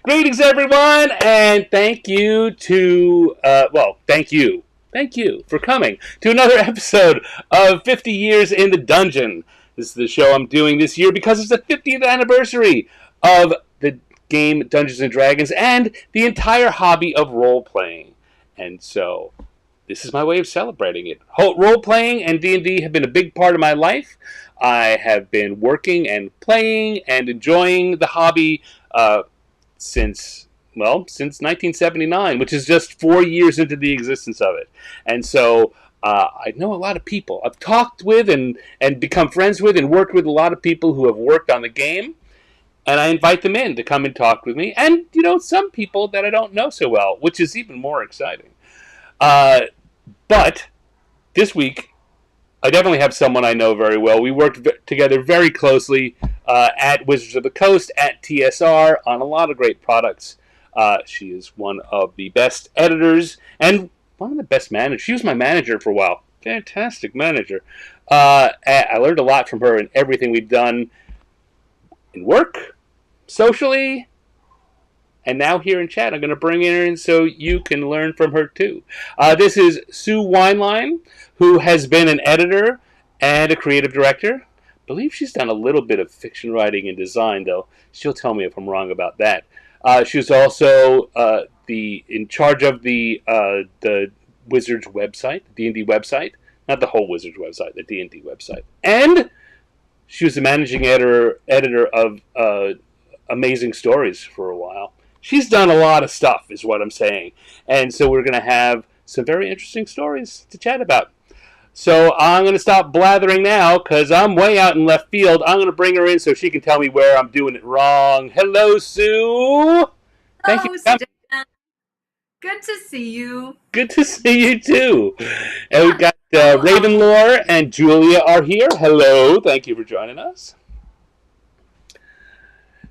Greetings, everyone, and thank you thank you for coming to another episode of 50 Years in the Dungeon. This is the show I'm doing this year because it's the 50th anniversary of the game Dungeons and Dragons and the entire hobby of role playing. And so, this is my way of celebrating it. Role playing and D&D have been a big part of my life. I have been working and playing and enjoying the hobby since 1979, which is just 4 years into the existence of it. And so I know a lot of people. I've talked with and become friends with and worked with a lot of people who have worked on the game. And I invite them in to come and talk with me. And, some people that I don't know so well, which is even more exciting. But this week, I definitely have someone I know very well. We worked together very closely at Wizards of the Coast, at TSR, on a lot of great products. She is one of the best editors and one of the best managers. She was my manager for a while. Fantastic manager. I learned a lot from her in everything we've done in work, socially, and now here in chat. I'm going to bring her in so you can learn from her too. This is Sue Weinlein, who has been an editor and a creative director. I believe she's done a little bit of fiction writing and design, though. She'll tell me if I'm wrong about that. She was also in charge of the Wizards website, the D&D website. Not the whole Wizards website, the D&D website. And she was the managing editor of Amazing Stories for a while. She's done a lot of stuff, is what I'm saying. And so we're going to have some very interesting stories to chat about. So I'm going to stop blathering now because I'm way out in left field. I'm going to bring her in so she can tell me where I'm doing it wrong. Hello, Sue. Thank you. Stan. Good to see you. Good to see you, too. And we've got Ravenlore and Julia are here. Hello. Thank you for joining us.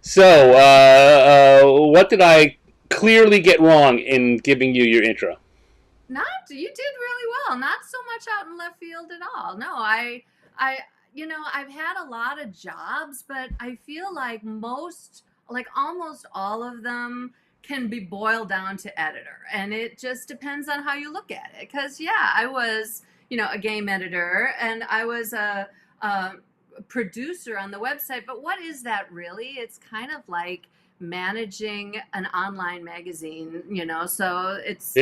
So, what did I clearly get wrong in giving you your intro? You did really well. Not so much out in left field at all. No, I've had a lot of jobs, but I feel like almost all of them can be boiled down to editor, and it just depends on how you look at it. Because I was, a game editor, and I was a producer on the website, but what is that really? It's kind of like managing an online magazine, so it's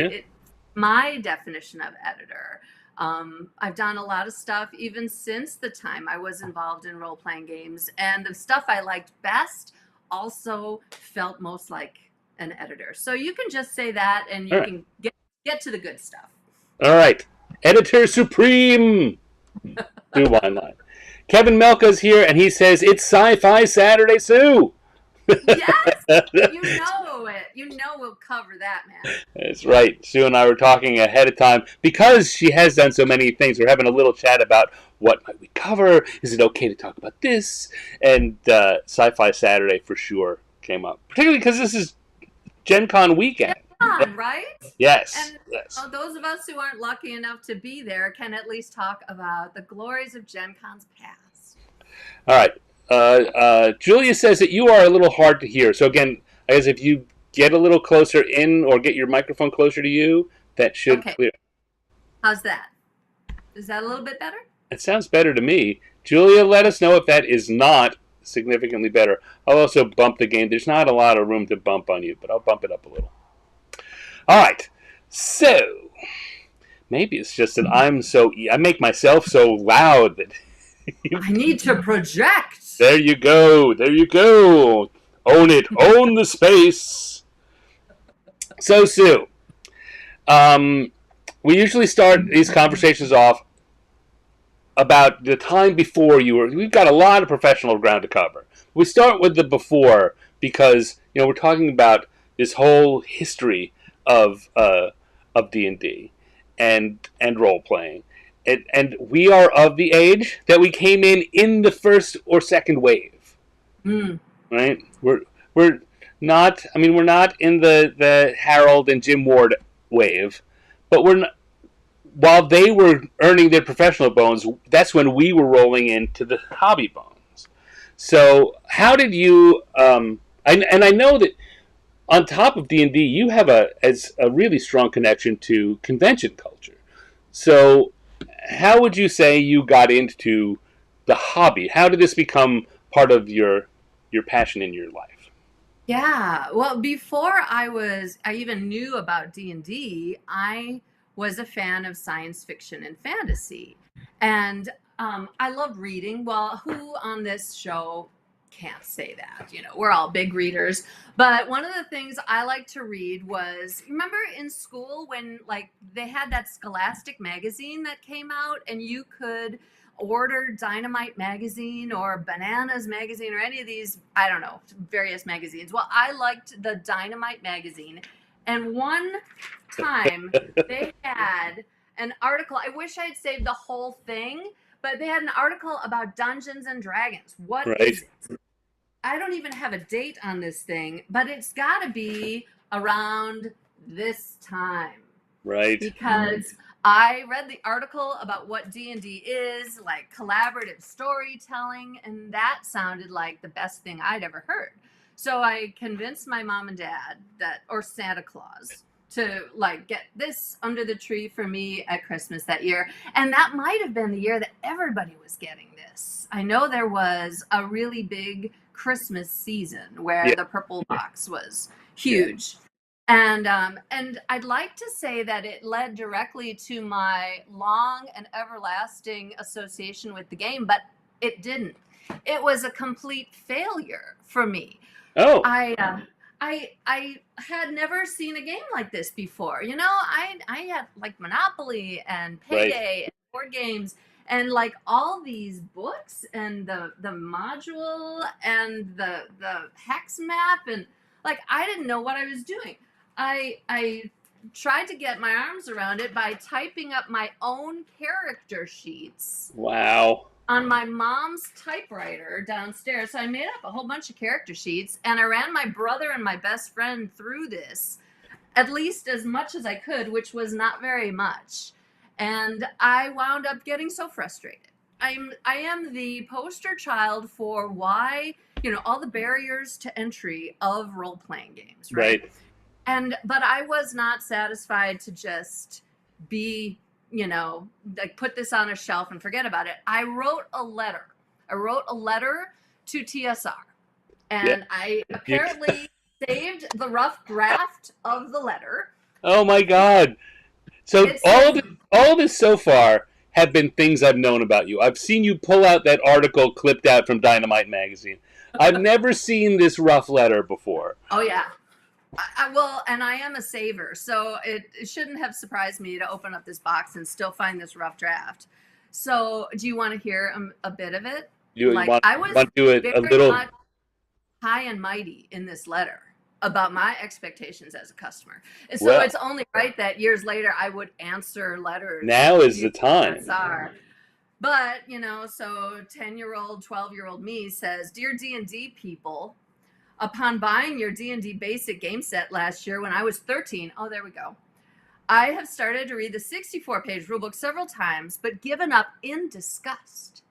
my definition of editor. I've done a lot of stuff even since the time I was involved in role-playing games, and the stuff I liked best also felt most like an editor. So you can just say that, and you can get to the good stuff. All right. Editor Supreme! Do Weinlein. Kevin Melka's here, and he says, it's Sci-Fi Saturday, Sue! Yes! You know it. We'll cover that, man. That's right. Sue and I were talking ahead of time. Because she has done so many things, we're having a little chat about what might we cover. Is it okay to talk about this? And Sci-Fi Saturday for sure came up. Particularly because this is Gen Con weekend. Gen Con, right? Yes. And yes. Those of us who aren't lucky enough to be there can at least talk about the glories of Gen Con's past. All right. Julia says that you are a little hard to hear. So again, I guess if you get a little closer in or get your microphone closer to you, that should clear. How's that? Is that a little bit better? It sounds better to me. Julia, let us know if that is not significantly better. I'll also bump the gain. There's not a lot of room to bump on you, but I'll bump it up a little. All right. So, maybe it's just that I make myself so loud that I need to project. There you go. There you go. Own it. Own the space. So, Sue, we usually start these conversations off about the time before you were. We've got a lot of professional ground to cover. We start with the before because we're talking about this whole history of D&D and role playing. And we are of the age that we came in the first or second wave, right? We're not. I mean, we're not in the Harold and Jim Ward wave, but we're not. While they were earning their professional bones, that's when we were rolling into the hobby bones. So, how did you And I know that on top of D&D, you have a really strong connection to convention culture. So, how would you say you got into the hobby? How did this become part of your passion in your life? Yeah. Well, before I even knew about D&D, I was a fan of science fiction and fantasy. And I love reading. Well, who on this show can't say that? We're all big readers. But one of the things I like to read was, remember in school when like they had that Scholastic magazine that came out and you could order Dynamite magazine or Bananas magazine or any of these, I don't know, various magazines. Well, I liked the Dynamite magazine. And one time they had an article. I wish I had saved the whole thing, but they had an article about Dungeons and Dragons. What Right, is it? I don't even have a date on this thing, but it's got to be around this time right, because I read the article about what D&D is, like collaborative storytelling, and that sounded like the best thing I'd ever heard. So I convinced my mom and dad or Santa Claus to like get this under the tree for me at Christmas that year. And that might have been the year that everybody was getting this. I know there was a really big Christmas season where yeah, the purple box was yeah, huge. And I'd like to say that it led directly to my long and everlasting association with the game, but it didn't. It was a complete failure for me. oh, I had never seen a game like this before. I had like Monopoly and right, Payday and board games and like all these books and the module and the hex map and like I didn't know what I was doing. I tried to get my arms around it by typing up my own character sheets wow, on my mom's typewriter downstairs. So I made up a whole bunch of character sheets and I ran my brother and my best friend through this at least as much as I could, which was not very much. And I wound up getting so frustrated. I am the poster child for why, all the barriers to entry of role-playing games, right? right, But I was not satisfied to just be, like put this on a shelf and forget about it. I wrote a letter. To TSR, yeah. and I apparently saved the rough draft of the letter. Oh my God! So It says, all of this so far have been things I've known about you. I've seen you pull out that article clipped out from Dynamite magazine. I've never seen this rough letter before. "Oh yeah, I will," and I am a saver, so it shouldn't have surprised me to open up this box and still find this rough draft. So, do you want to hear a bit of it? You Like I was want to do it a very little? much high and mighty in this letter about my expectations as a customer. And so Well, it's only right that years later I would answer letters now is to the time. TSR. But, so 10-year-old, 12-year-old me says, "Dear D&D people, upon buying your D&D basic game set last year when I was 13," oh, there we go, "I have started to read the 64-page rulebook several times, but given up in disgust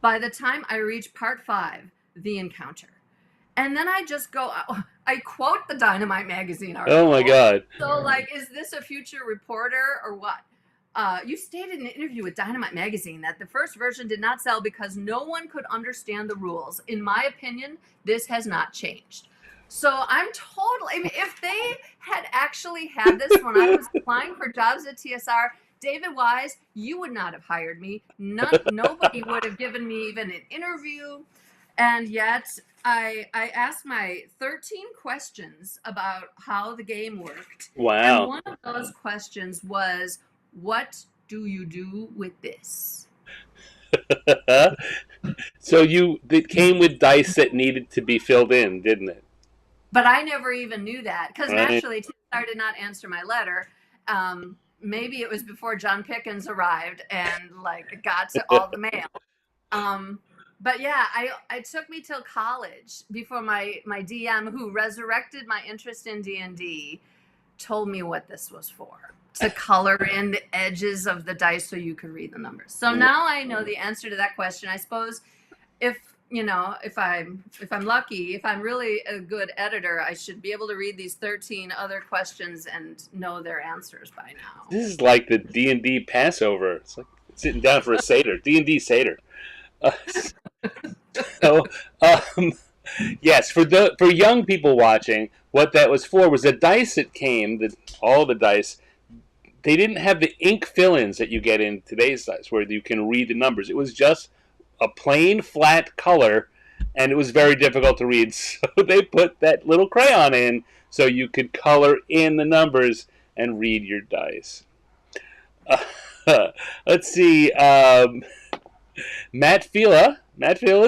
by the time I reach part 5, the encounter." And then I just go, I quote the Dynamite magazine Oh my article. God! So, like, is this a future reporter or what? You stated in an interview with Dynamite magazine that the first version did not sell because no one could understand the rules. In my opinion, this has not changed. So I'm totally, I mean, if they had actually had this when I was applying for jobs at TSR, David Wise, you would not have hired me. Nobody would have given me even an interview. And yet I asked my 13 questions about how the game worked. And Wow. one of those questions was, what do you do with this? So it came with dice that needed to be filled in, didn't it? But I never even knew that because Right. naturally TSR did not answer my letter. Maybe it was before John Pickens arrived and like got to all the mail. But yeah, it took me till college before my DM, who resurrected my interest in D&D, told me what this was for, to color in the edges of the dice so you could read the numbers. So now I know the answer to that question. I suppose if if I'm lucky, if I'm really a good editor, I should be able to read these 13 other questions and know their answers by now. This is like the D&D Passover. It's like sitting down for a Seder, D&D Seder. Uh, so, um, yes, for young people watching, what that was for was the dice that came, all the dice, they didn't have the ink fill-ins that you get in today's dice, where you can read the numbers. It was just a plain flat color, and it was very difficult to read. So they put that little crayon in so you could color in the numbers and read your dice. Let's see. Matt Fila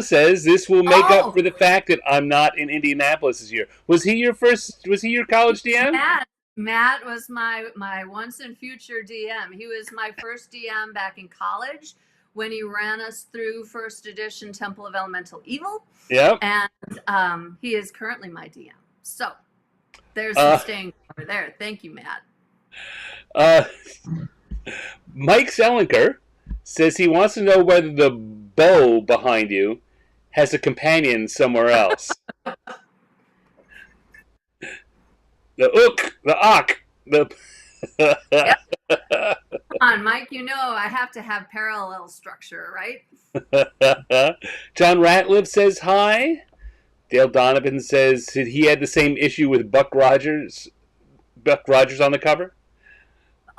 says this will make up for the fact that I'm not in Indianapolis this year. Was he your college DM? Matt was my once and future DM. He was my first DM back in college when he ran us through first edition Temple of Elemental Evil. Yep. And he is currently my DM. So there's some staying over there. Thank you, Matt. Mike Selinker says he wants to know whether the bow behind you has a companion somewhere else. The ook, the ock, the... Yep. Come on, Mike, I have to have parallel structure, right? John Ratliff says hi. Dale Donovan says he had the same issue with Buck Rogers on the cover.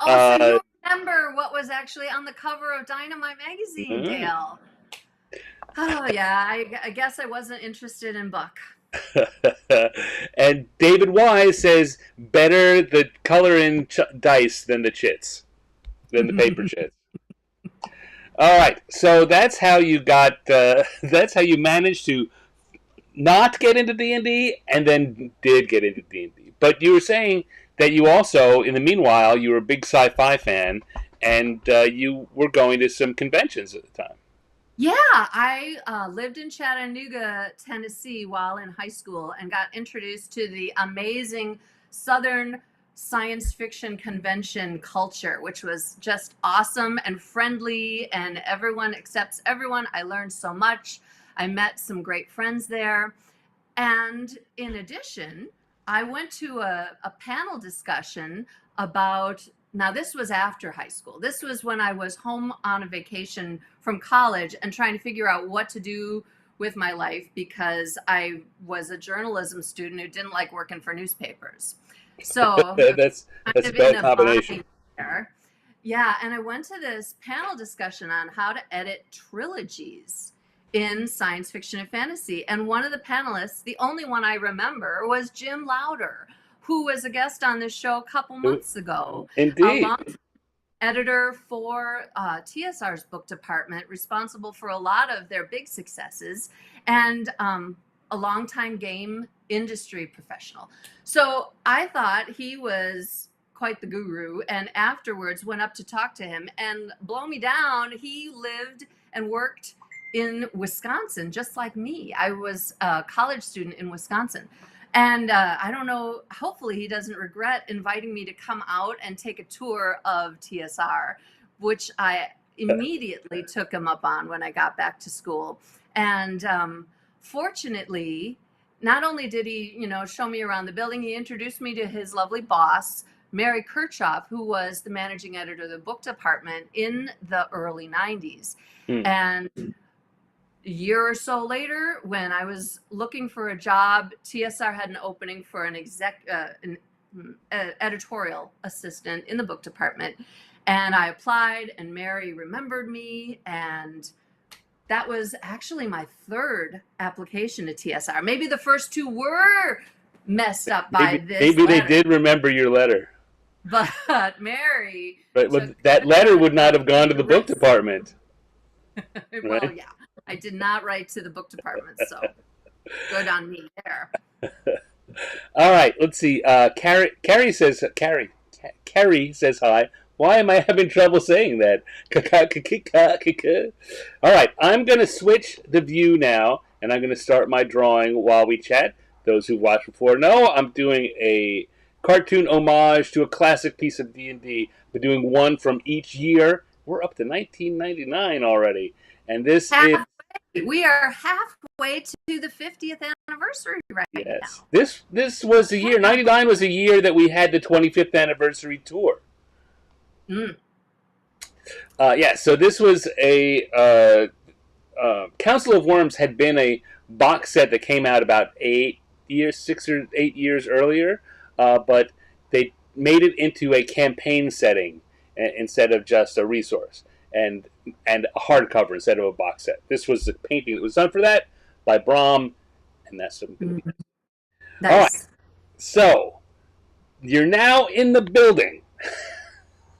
Oh, so you remember what was actually on the cover of Dynamite magazine, Dale? Oh, yeah, I guess I wasn't interested in Buck. And David Wise says better the color in dice than the chits, than the paper chits. All right, so that's how you that's how you managed to not get into D&D and then did get into D&D. But you were saying that you also, in the meanwhile, you were a big sci-fi fan and you were going to some conventions at the time. Yeah, I lived in Chattanooga, Tennessee while in high school and got introduced to the amazing Southern science fiction convention culture, which was just awesome and friendly, and everyone accepts everyone. I learned so much. I met some great friends there. And in addition, I went to a panel discussion about... Now, this was after high school. This was when I was home on a vacation from college and trying to figure out what to do with my life because I was a journalism student who didn't like working for newspapers. So that's a bad combination. Yeah, and I went to this panel discussion on how to edit trilogies in science fiction and fantasy. And one of the panelists, the only one I remember, was Jim Lauder, who was a guest on this show a couple months ago. Indeed. Editor for TSR's book department, responsible for a lot of their big successes, and a longtime game industry professional. So I thought he was quite the guru, and afterwards went up to talk to him, and blow me down, he lived and worked in Wisconsin, just like me. I was a college student in Wisconsin. And I don't know, hopefully he doesn't regret inviting me to come out and take a tour of TSR, which I immediately took him up on when I got back to school. And fortunately, not only did he, show me around the building, he introduced me to his lovely boss, Mary Kirchhoff, who was the managing editor of the book department in the early 90s. And a year or so later, when I was looking for a job, TSR had an opening for an editorial assistant in the book department. And I applied, and Mary remembered me. And that was actually my third application to TSR. Maybe the first two were messed up by this Maybe letter. They did remember your letter. But Mary... But that letter would not have gone to the book department. Well, right? Yeah. I did not write to the book department, so good on me there. All right, let's see. Carrie says hi. Why am I having trouble saying that? All right, I'm going to switch the view now, and I'm going to start my drawing while we chat. Those who watched before know I'm doing a cartoon homage to a classic piece of D&D. We're doing one from each year. We're up to 1999 already. And this is We are halfway to the 50th anniversary right Yes. now. This was the year, 99 was the year that we had the 25th anniversary tour. Mm. Yeah, so this was Council of Worms had been a box set that came out about 8 years, 6 or 8 years earlier, but they made it into a campaign setting instead of just a resource and a hardcover instead of a box set. This was the painting that was done for that by Brom, and that's what I'm going to be. All right, Nice. so you're now in the building.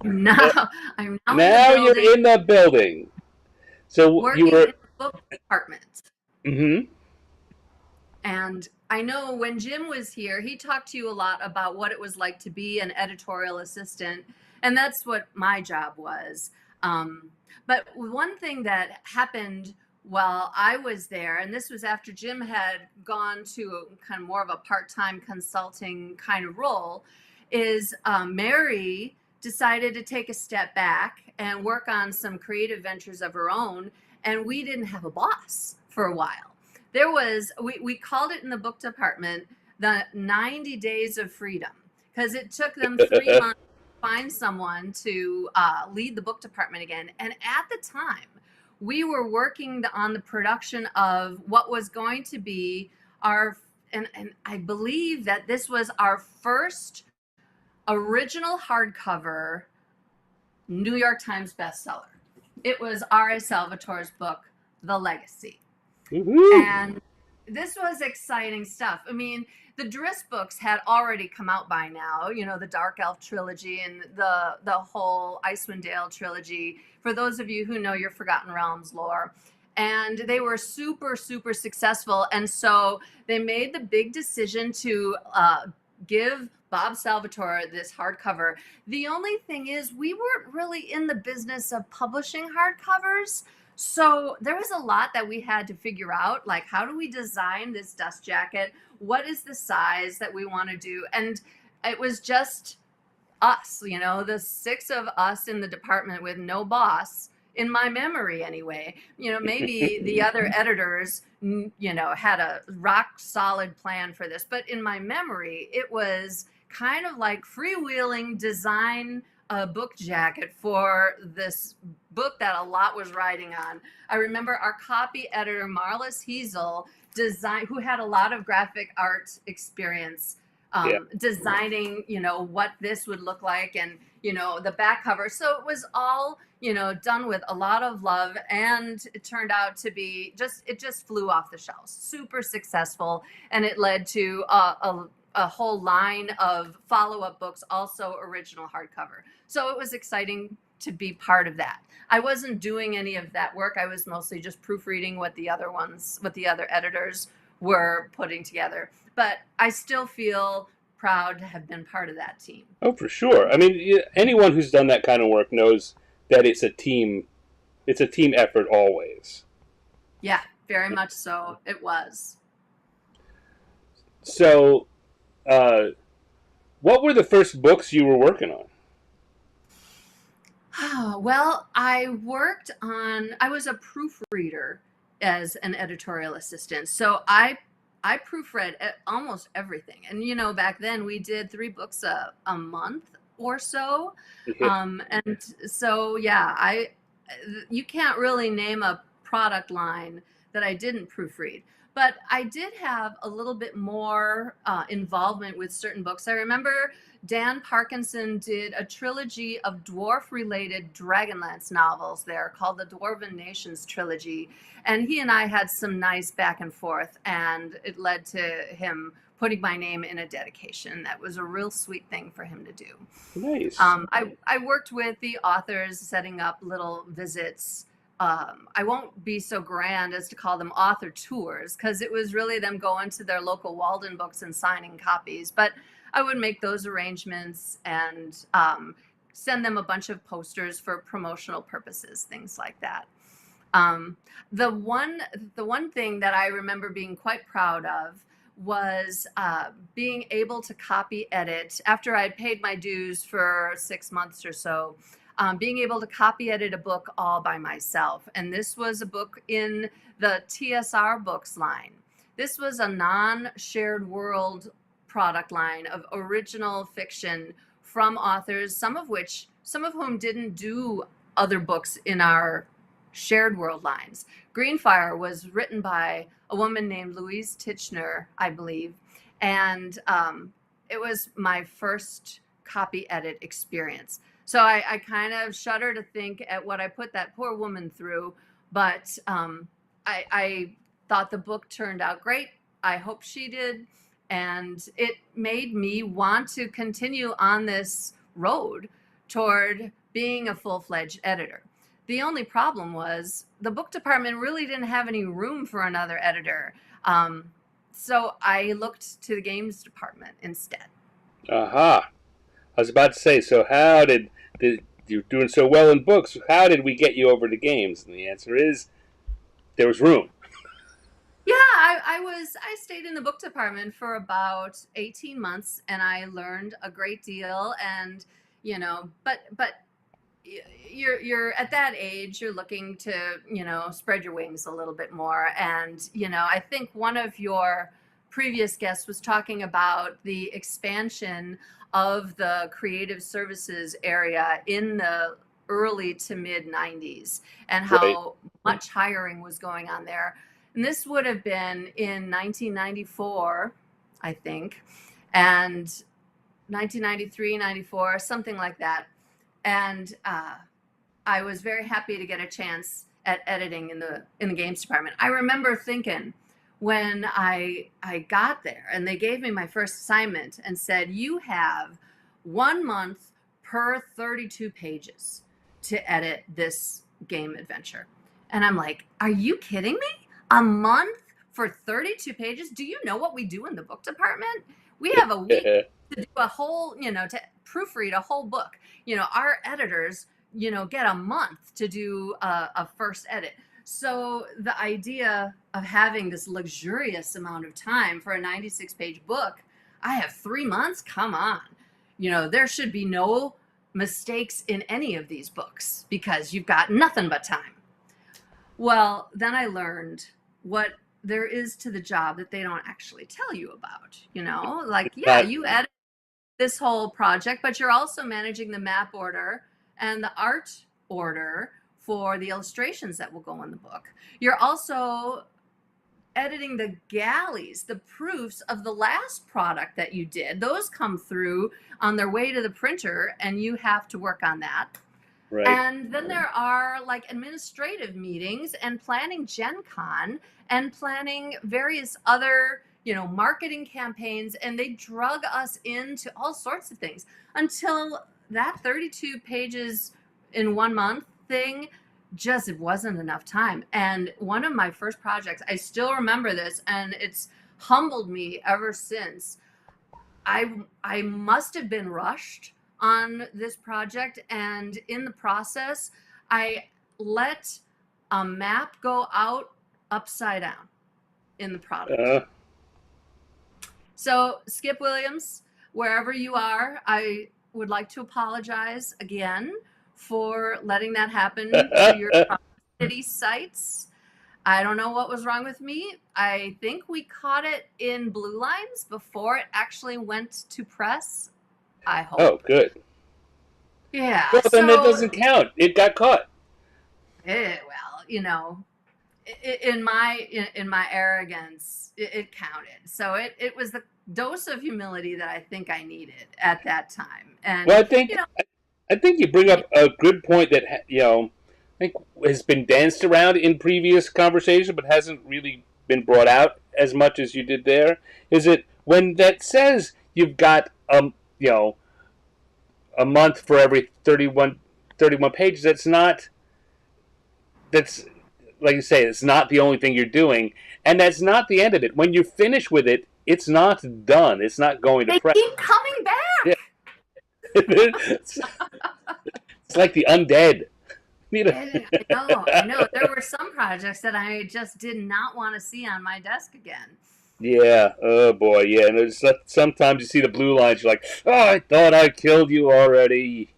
Now I'm now in the Now building you're in the building. So you working in were. the book department. Mm-hmm. And I know when Jim was here, he talked to you a lot about what it was like to be an editorial assistant. And that's what my job was. But one thing that happened while I was there, and this was after Jim had gone to kind of more of a part-time consulting kind of role, is Mary decided to take a step back and work on some creative ventures of her own. And we didn't have a boss for a while. There was, we called it in the book department the 90 days of freedom, because it took them 3 months to find someone to lead the book department again. And at the time, we were working on the production of what was going to be our, and I believe that this was our first original hardcover New York Times bestseller. It was R.A. Salvatore's book, The Legacy. Woo-hoo. And this was exciting stuff. I mean, the Driss books had already come out by now, you know, the Dark Elf trilogy and the whole Icewind Dale trilogy, for those of you who know your Forgotten Realms lore. And they were super, super successful. And so they made the big decision to give Bob Salvatore this hardcover. The only thing is, we weren't really in the business of publishing hardcovers. So there was a lot that we had to figure out, like, how do we design this dust jacket? What is the size that we want to do? And it was just us, you know, the six of us in the department with no boss, in my memory anyway. You know, maybe the other editors, you know, had a rock solid plan for this, but in my memory, it was kind of like freewheeling design a book jacket for this book that a lot was riding on. I remember our copy editor, Marlis Heasel, who had a lot of graphic art experience, Yeah. designing, you know, what this would look like, and, you know, the back cover. So it was all, you know, done with a lot of love, and it turned out to be it just flew off the shelves, super successful. And it led to a whole line of follow-up books, also original hardcover. So it was exciting to be part of that. I wasn't doing any of that work. I was mostly just proofreading what the other editors were putting together. But I still feel proud to have been part of that team. Oh, for sure. I mean, anyone who's done that kind of work knows that it's a team. It's a team effort always. Yeah, very much so. It was. So, what were the first books you were working on? Well, I was a proofreader as an editorial assistant. So I proofread almost everything. And, you know, back then we did 3 books a month or so. And so, yeah, you can't really name a product line that I didn't proofread. But I did have a little bit more involvement with certain books. I remember Dan Parkinson did a trilogy of dwarf-related Dragonlance novels there called the Dwarven Nations Trilogy. And he and I had some nice back and forth, and it led to him putting my name in a dedication. That was a real sweet thing for him to do. Nice. I worked with the authors, setting up little visits. I won't be so grand as to call them author tours, because it was really them going to their local Walden Books and signing copies. But I would make those arrangements and send them a bunch of posters for promotional purposes, things like that. The one thing that I remember being quite proud of was being able to copy edit after I'd paid my dues for 6 months or so. being able to copy edit a book all by myself. And this was a book in the TSR books line. This was a non-shared world product line of original fiction from authors, some of whom didn't do other books in our shared world lines. Greenfire was written by a woman named Louise Titchener, I believe, and it was my first copy edit experience. So I kind of shudder to think at what I put that poor woman through, but I thought the book turned out great. I hope she did. And it made me want to continue on this road toward being a full-fledged editor. The only problem was the book department really didn't have any room for another editor. So I looked to the games department instead. Aha. I was about to say, so how did you're doing so well in books, how did we get you over to games? And the answer is, there was room. Yeah, I stayed in the book department for about 18 months, and I learned a great deal. And but you're at that age, you're looking to spread your wings a little bit more. And I think one of your previous guests was talking about the expansion of the creative services area in the early to mid 90s, and how much hiring was going on there. And this would have been in 1994, I think, and 1993, 94, something like that. And I was very happy to get a chance at editing in the games department. I remember thinking when I got there and they gave me my first assignment and said, you have 1 month per 32 pages to edit this game adventure. And I'm like, are you kidding me? A month for 32 pages? Do you know what we do in the book department? We have a week to do a whole, to proofread a whole book. Our editors, get a month to do a first edit. So the idea of having this luxurious amount of time for a 96-page book, I have 3 months? Come on. There should be no mistakes in any of these books because you've got nothing but time. Well, then I learned what there is to the job that they don't actually tell you about, you edit this whole project, but you're also managing the map order and the art order for the illustrations that will go in the book. You're also editing the galleys, the proofs of the last product that you did. Those come through on their way to the printer, and you have to work on that. Right. And then there are administrative meetings and planning Gen Con and planning various other, marketing campaigns. And they drug us into all sorts of things until that 32 pages in 1 month thing just wasn't enough time. And one of my first projects, I still remember this, and it's humbled me ever since. I must have been rushed on this project, and in the process I let a map go out upside down in the product. So Skip Williams, wherever you are, I would like to apologize again for letting that happen to your city sites. I don't know what was wrong with me. I think we caught it in Blue Lines before it actually went to press. I hope. Oh, good. Yeah. Well, then that doesn't count. It got caught. Well, in my arrogance, it counted. So it was the dose of humility that I think I needed at that time. And well, I think you bring up a good point that I think has been danced around in previous conversation, but hasn't really been brought out as much as you did there. Is it when that says you've got a month for every 31 pages? That's like you say, it's not the only thing you're doing, and that's not the end of it. When you finish with it, it's not done. It's not going to press. They keep coming back. Yeah. It's like the undead. I know. There were some projects that I just did not want to see on my desk again. Yeah. Oh boy. Yeah. And sometimes you see the blue lines. You're like, oh, I thought I killed you already.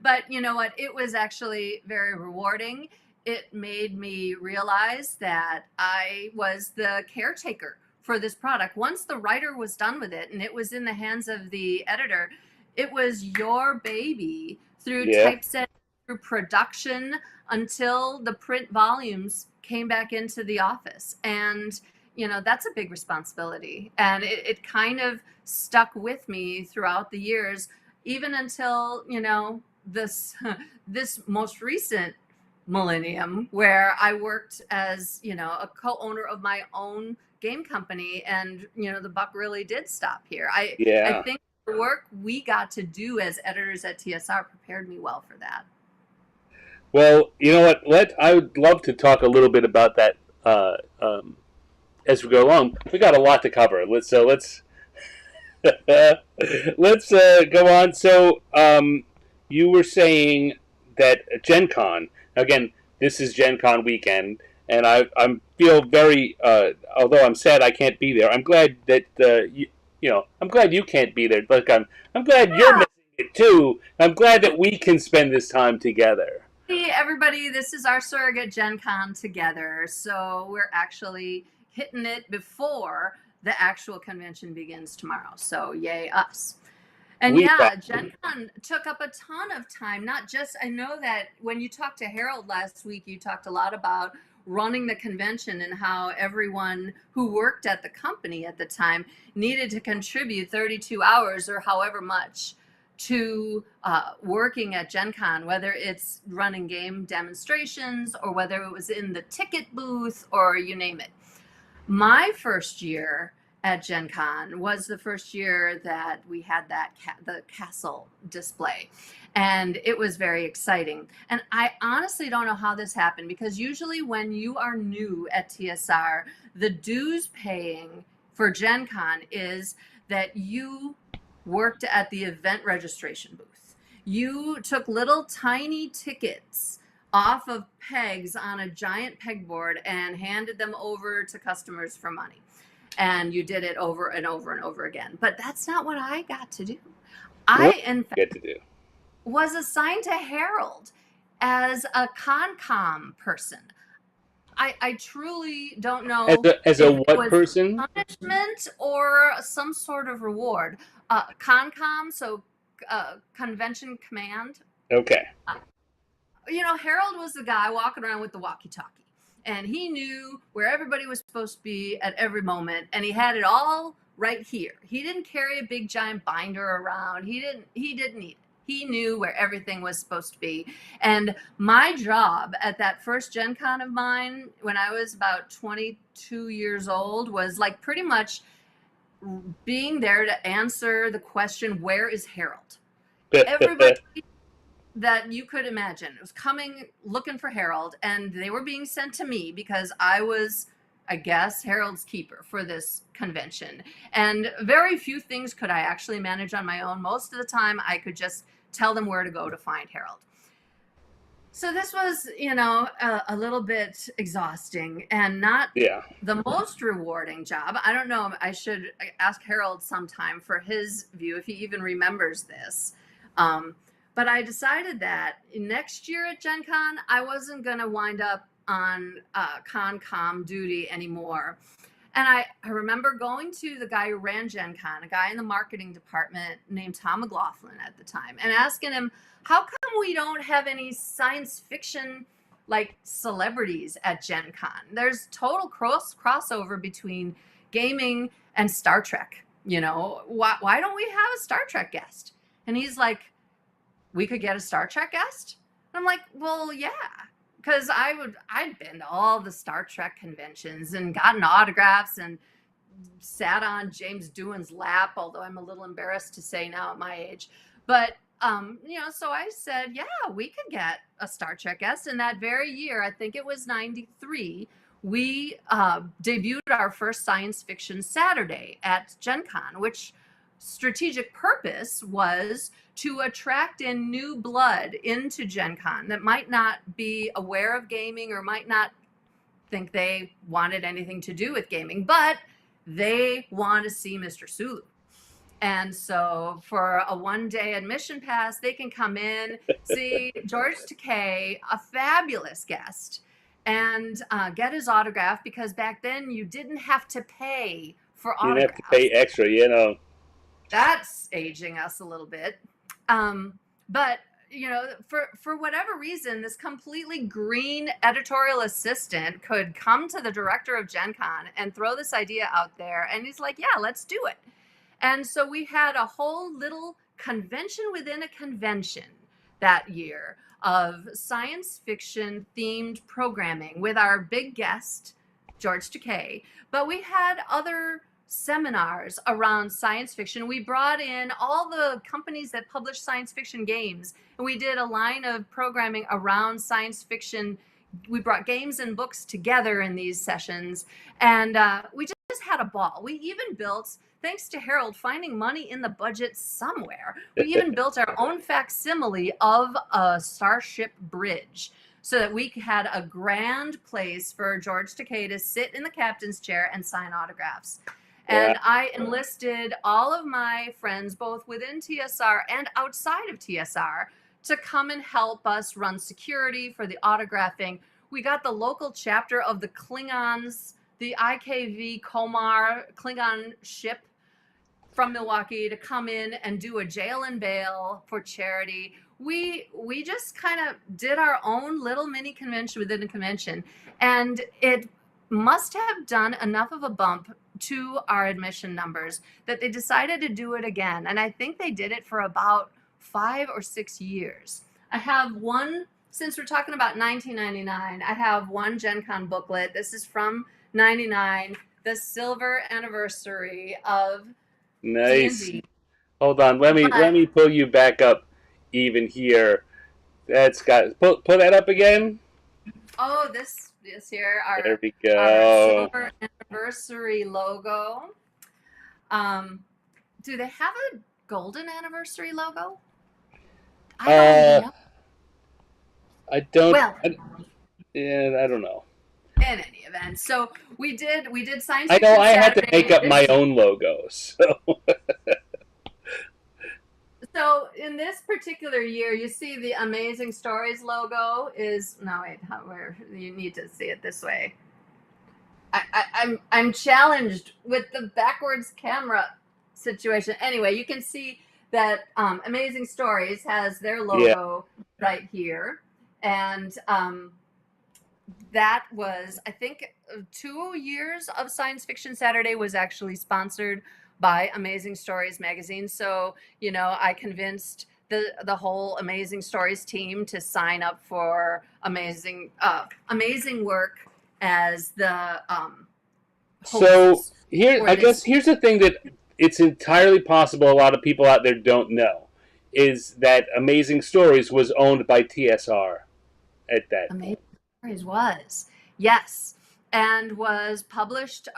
But you know what? It was actually very rewarding. It made me realize that I was the caretaker for this product. Once the writer was done with it and it was in the hands of the editor, it was your baby through Yeah. typesetting, through production, until the print volumes came back into the office. And, that's a big responsibility. And it kind of stuck with me throughout the years, even until, this this most recent millennium where I worked as, a co-owner of my own game company. And, the buck really did stop here. I Yeah. think the work we got to do as editors at TSR prepared me well for that. Well, you know what? I would love to talk a little bit about that as we go along. We got a lot to cover. Let's let's go on. So, you were saying that Gen Con, again, this is Gen Con weekend, and I feel very, although I'm sad I can't be there, I'm glad that, I'm glad you can't be there. Like, I'm glad you're Yeah. missing it too. I'm glad that we can spend this time together. Hey, everybody, this is our surrogate Gen Con together. So we're actually hitting it before the actual convention begins tomorrow. So yay us. And We yeah, Gen Con took up a ton of time. Not just, I know that when you talked to Harold last week, you talked a lot about running the convention and how everyone who worked at the company at the time needed to contribute 32 hours or however much to working at Gen Con, whether it's running game demonstrations or whether it was in the ticket booth or you name it. My first year at Gen Con was the first year that we had the castle display, and it was very exciting. And I honestly don't know how this happened, because usually when you are new at TSR, the dues paying for Gen Con is that you worked at the event registration booth. You took little tiny tickets off of pegs on a giant pegboard and handed them over to customers for money. And you did it over and over and over again. But that's not what I got to do. what I, in get fact, to do. was assigned to Harold as a Concom person. I truly don't know As a if it what was person? punishment or some sort of reward. Concom, so Convention Command. Okay. Harold was the guy walking around with the walkie-talkie, and he knew where everybody was supposed to be at every moment, and he had it all right here. He didn't carry a big giant binder around. He didn't need it. He knew where everything was supposed to be. And my job at that first Gen Con of mine, when I was about 22 years old, was like pretty much being there to answer the question, where is Harold? Everybody that you could imagine was coming looking for Harold, and they were being sent to me because I was, I guess, Harold's keeper for this convention. And very few things could I actually manage on my own. Most of the time I could just tell them where to go to find Harold. So this was, a little bit exhausting and not Yeah. the most rewarding job. I don't know. I should ask Harold sometime for his view, if he even remembers this. But I decided that next year at Gen Con, I wasn't going to wind up on Concom duty anymore. And I remember going to the guy who ran Gen Con, a guy in the marketing department named Tom McLaughlin at the time, and asking him, how come we don't have any science fiction like celebrities at Gen Con? There's total crossover between gaming and Star Trek. Why don't we have a Star Trek guest? And he's like, we could get a Star Trek guest? And I'm like, well, yeah. Because I'd been to all the Star Trek conventions and gotten autographs and sat on James Doohan's lap, although I'm a little embarrassed to say now at my age. But, so I said, yeah, we could get a Star Trek guest. And that very year, I think it was 93, we debuted our first science fiction Saturday at Gen Con, which strategic purpose was to attract in new blood into Gen Con that might not be aware of gaming or might not think they wanted anything to do with gaming, but they want to see Mr. Sulu. And so for a 1-day admission pass, they can come in, see George Takei, a fabulous guest, and get his autograph, because back then you didn't have to pay for You didn't have to pay autographs. extra, you know. That's aging us a little bit. But for whatever reason, this completely green editorial assistant could come to the director of Gen Con and throw this idea out there, and he's like, yeah, let's do it. And so we had a whole little convention within a convention that year of science fiction themed programming with our big guest, George Takei. But we had other seminars around science fiction. We brought in all the companies that publish science fiction games, and we did a line of programming around science fiction. We brought games and books together in these sessions, and we just had a ball. We even built, thanks to Harold finding money in the budget somewhere, we even built our own facsimile of a Starship Bridge, so that we had a grand place for George Takei to sit in the captain's chair and sign autographs. Wow. And I enlisted all of my friends, both within TSR and outside of TSR, to come and help us run security for the autographing. We got the local chapter of the Klingons, the IKV Komar Klingon ship from Milwaukee, to come in and do a jail and bail for charity. We just kind of did our own little mini convention within a convention, and it must have done enough of a bump to our admission numbers that they decided to do it again. And I think they did it for about 5 or 6 years. I have one, since we're talking about 1999, I have one Gen Con booklet. This is from 99, the silver anniversary of Nice. D&D. Hold on, let me pull you back up even here. That's got pull that up again. Oh, this here, There we our go. silver anniversary logo. Do they have a golden anniversary logo? I don't know. I don't. Well, I don't know. in any event, so we did science I fiction know I had to Saturday make up my this own logos. So. So in this particular year, you see the Amazing Stories logo is, no wait, where you need to see it this way. I'm challenged with the backwards camera situation. Anyway, you can see that Amazing Stories has their logo right here, and that was, I think, 2 years of Science Fiction Saturday was actually sponsored by Amazing Stories magazine. So, I convinced the whole Amazing Stories team to sign up for amazing work as the So hosts. I guess here's the thing that it's entirely possible a lot of people out there don't know is that Amazing Stories was owned by TSR at that Amazing point. Stories was, yes, and was published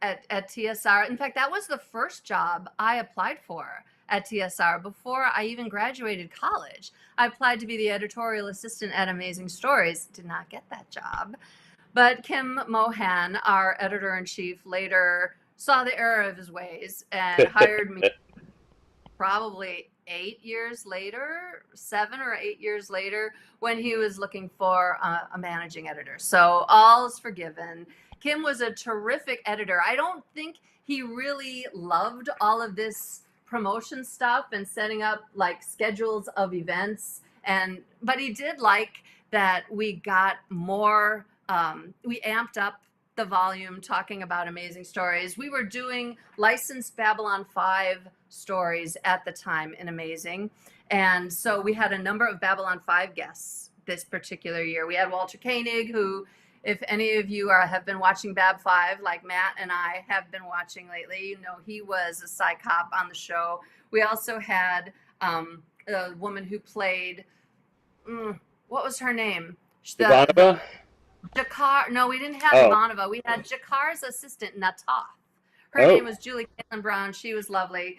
at TSR. In fact, that was the first job I applied for at TSR before I even graduated college. I applied to be the editorial assistant at Amazing Stories. Did not get that job. But Kim Mohan, our editor-in-chief, later saw the error of his ways and hired me probably 8 years later, 7 or 8 years later, when he was looking for a managing editor. So all's forgiven. Kim was a terrific editor. I don't think he really loved all of this promotion stuff and setting up like schedules of events, but he did like that we got more, we amped up the volume talking about Amazing Stories. We were doing licensed Babylon 5 stories at the time in Amazing, and so we had a number of Babylon 5 guests this particular year. We had Walter Koenig, who, if any of you have been watching Bab 5, like Matt and I have been watching lately, he was a psych-cop on the show. We also had a woman who played, what was her name? Ivanova? Jakar. No, we didn't have Ivanova. We had Jakar's assistant, Nataf. Her name was Julie Caitlin Brown. She was lovely.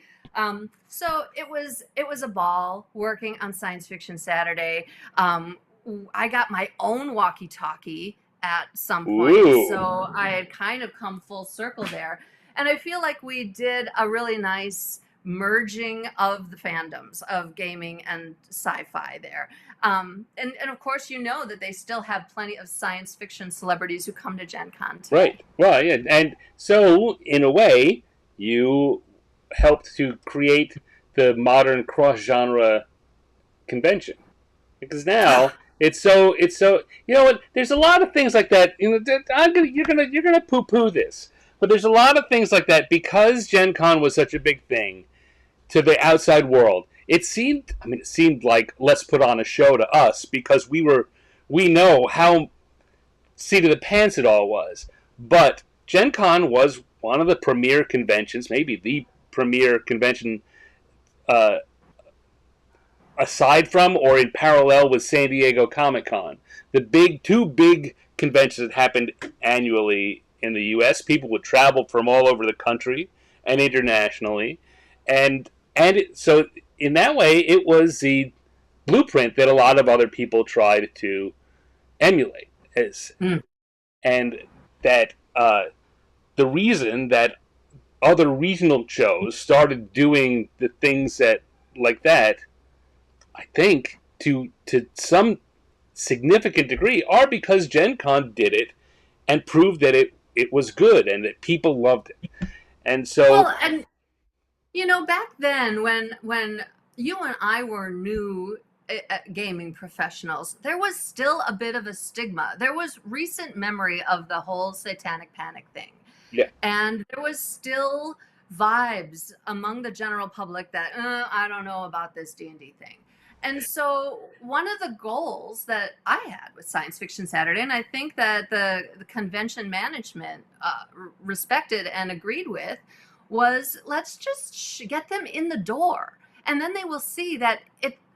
So it was a ball working on Science Fiction Saturday. I got my own walkie-talkie at some point, so I had kind of come full circle there. And I feel like we did a really nice merging of the fandoms of gaming and sci-fi there. And of course, you know that they still have plenty of science fiction celebrities who come to Gen Con today. Right. Well, yeah, and so in a way, you helped to create the modern cross-genre convention because now it's so you know what? There's a lot of things like that. You know, you're gonna poo-poo this, but there's a lot of things like that because Gen Con was such a big thing to the outside world. It seemed like let's put on a show to us because we know how seat of the pants it all was. But Gen Con was one of the premier conventions, maybe the premier convention, uh, aside from or in parallel with San Diego Comic Con. The two big conventions that happened annually in the U.S. People would travel from all over the country and internationally, so in that way, it was the blueprint that a lot of other people tried to emulate. Mm. And that the reason that other regional shows started doing the things that like that, I think, to some significant degree, are because Gen Con did it and proved that it was good and that people loved it. And so, Well, and back then when you and I were new gaming professionals, there was still a bit of a stigma. There was recent memory of the whole satanic panic thing. yeah, And there was still vibes among the general public that I don't know about this D&D thing. And so one of the goals that I had with Science Fiction Saturday, and I think that the convention management respected and agreed with, was let's just get them in the door, and then they will see that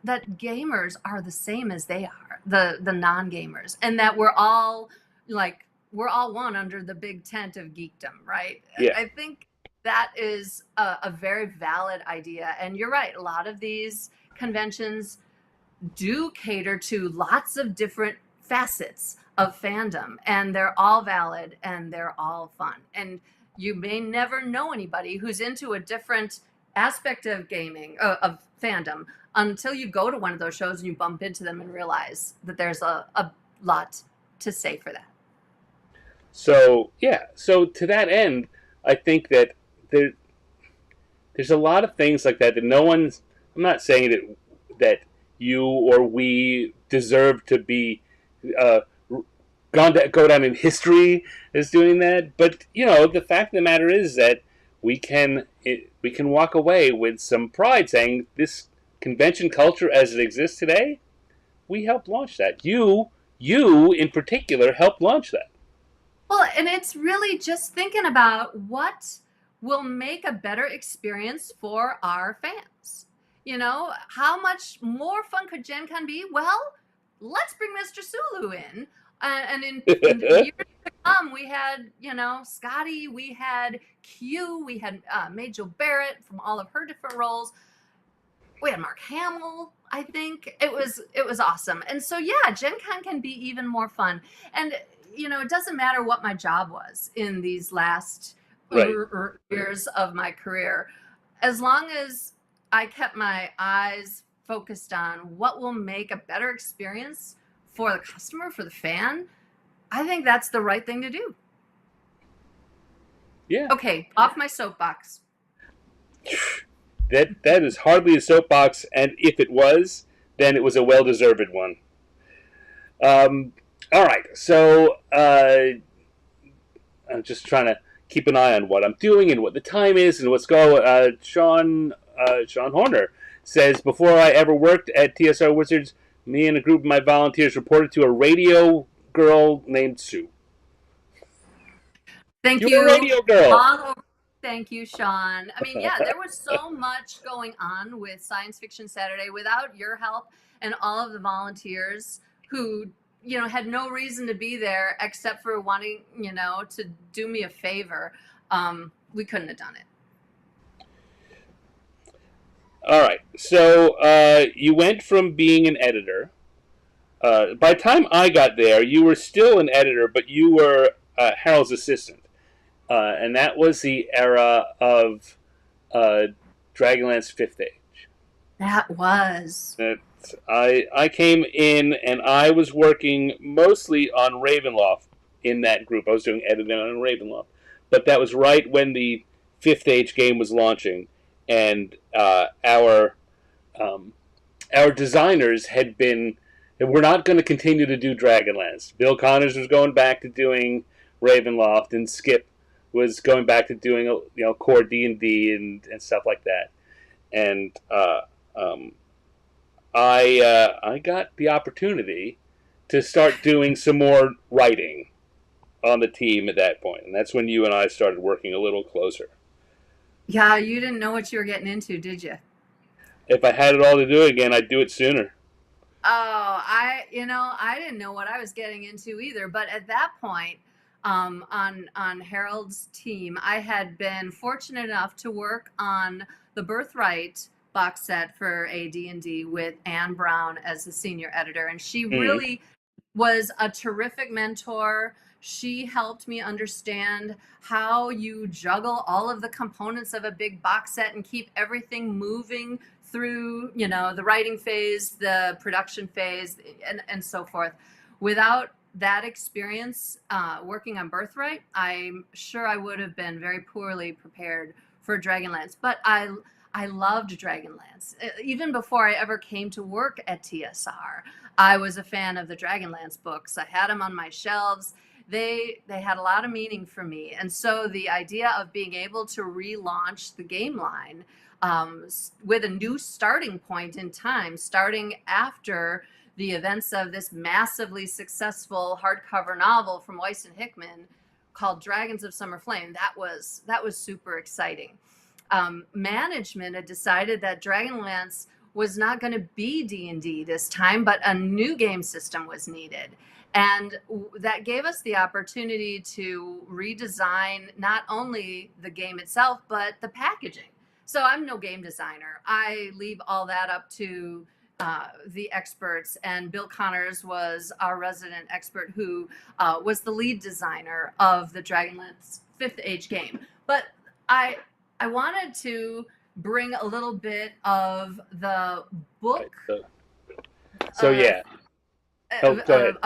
gamers are the same as they are, the non-gamers, and that we're all one under the big tent of geekdom, right? yeah, I think that is a very valid idea, and you're right. A lot of these conventions do cater to lots of different facets of fandom, and they're all valid and they're all fun. And you may never know anybody who's into a different aspect of gaming, of fandom, until you go to one of those shows and you bump into them and realize that there's a lot to say for that. So yeah, so to that end, I think that there's a lot of things like that no one's. I'm not saying that you or we deserve to be go down in history as doing that, but the fact of the matter is that we can walk away with some pride, saying this convention culture as it exists today, we helped launch that. You in particular helped launch that. Well, and it's really just thinking about what will make a better experience for our fans. How much more fun could Gen Con be? Well, let's bring Mr. Sulu in. And in years to come, we had, Scotty, we had Q, we had Majel Barrett from all of her different roles. We had Mark Hamill, I think. It was awesome. And so, yeah, Gen Con can be even more fun. And, it doesn't matter what my job was in these last years of my career. As long as I kept my eyes focused on what will make a better experience for the customer, for the fan, I think that's the right thing to do. Yeah. Okay, off my soapbox. That is hardly a soapbox, and if it was, then it was a well-deserved one. All right, so I'm just trying to keep an eye on what I'm doing and what the time is and what's going. Sean Horner says, before I ever worked at TSR Wizards, me and a group of my volunteers reported to a radio girl named Sue. Thank you. You're a radio girl. Thank you, Sean. I mean, yeah, there was so much going on with Science Fiction Saturday without your help and all of the volunteers who, had no reason to be there except for wanting, to do me a favor. We couldn't have done it. All right, so you went from being an editor. By the time I got there, you were still an editor, but you were Harold's assistant. And that was the era of Dragonlance 5th Age. That was. I came in and I was working mostly on Ravenloft in that group. I was doing editing on Ravenloft, but that was right when the 5th Age game was launching, and our designers had been. We're not going to continue to do Dragonlance. Bill Connors was going back to doing Ravenloft, and Skip was going back to doing core D&D and stuff like that. And I got the opportunity to start doing some more writing on the team at that point, and that's when you and I started working a little closer. Yeah, you didn't know what you were getting into, did you? If I had it all to do again, I'd do it sooner. Oh, I didn't know what I was getting into either. But at that point, on Harold's team, I had been fortunate enough to work on the Birthright box set for AD&D with Anne Brown as the senior editor, and she really was a terrific mentor. She helped me understand how you juggle all of the components of a big box set and keep everything moving through, the writing phase, the production phase, and so forth. Without that experience working on Birthright, I'm sure I would have been very poorly prepared for Dragonlance. But I loved Dragonlance. Even before I ever came to work at TSR, I was a fan of the Dragonlance books. I had them on my shelves. They had a lot of meaning for me. And so the idea of being able to relaunch the game line with a new starting point in time, starting after the events of this massively successful hardcover novel from Weiss and Hickman called Dragons of Summer Flame, that was super exciting. Management had decided that Dragonlance was not going to be D&D this time, but a new game system was needed. And that gave us the opportunity to redesign not only the game itself, but the packaging. So I'm no game designer. I leave all that up to the experts. And Bill Connors was our resident expert who was the lead designer of the Dragonlance 5th Age game. But I wanted to bring a little bit of the book. So yeah. Go ahead.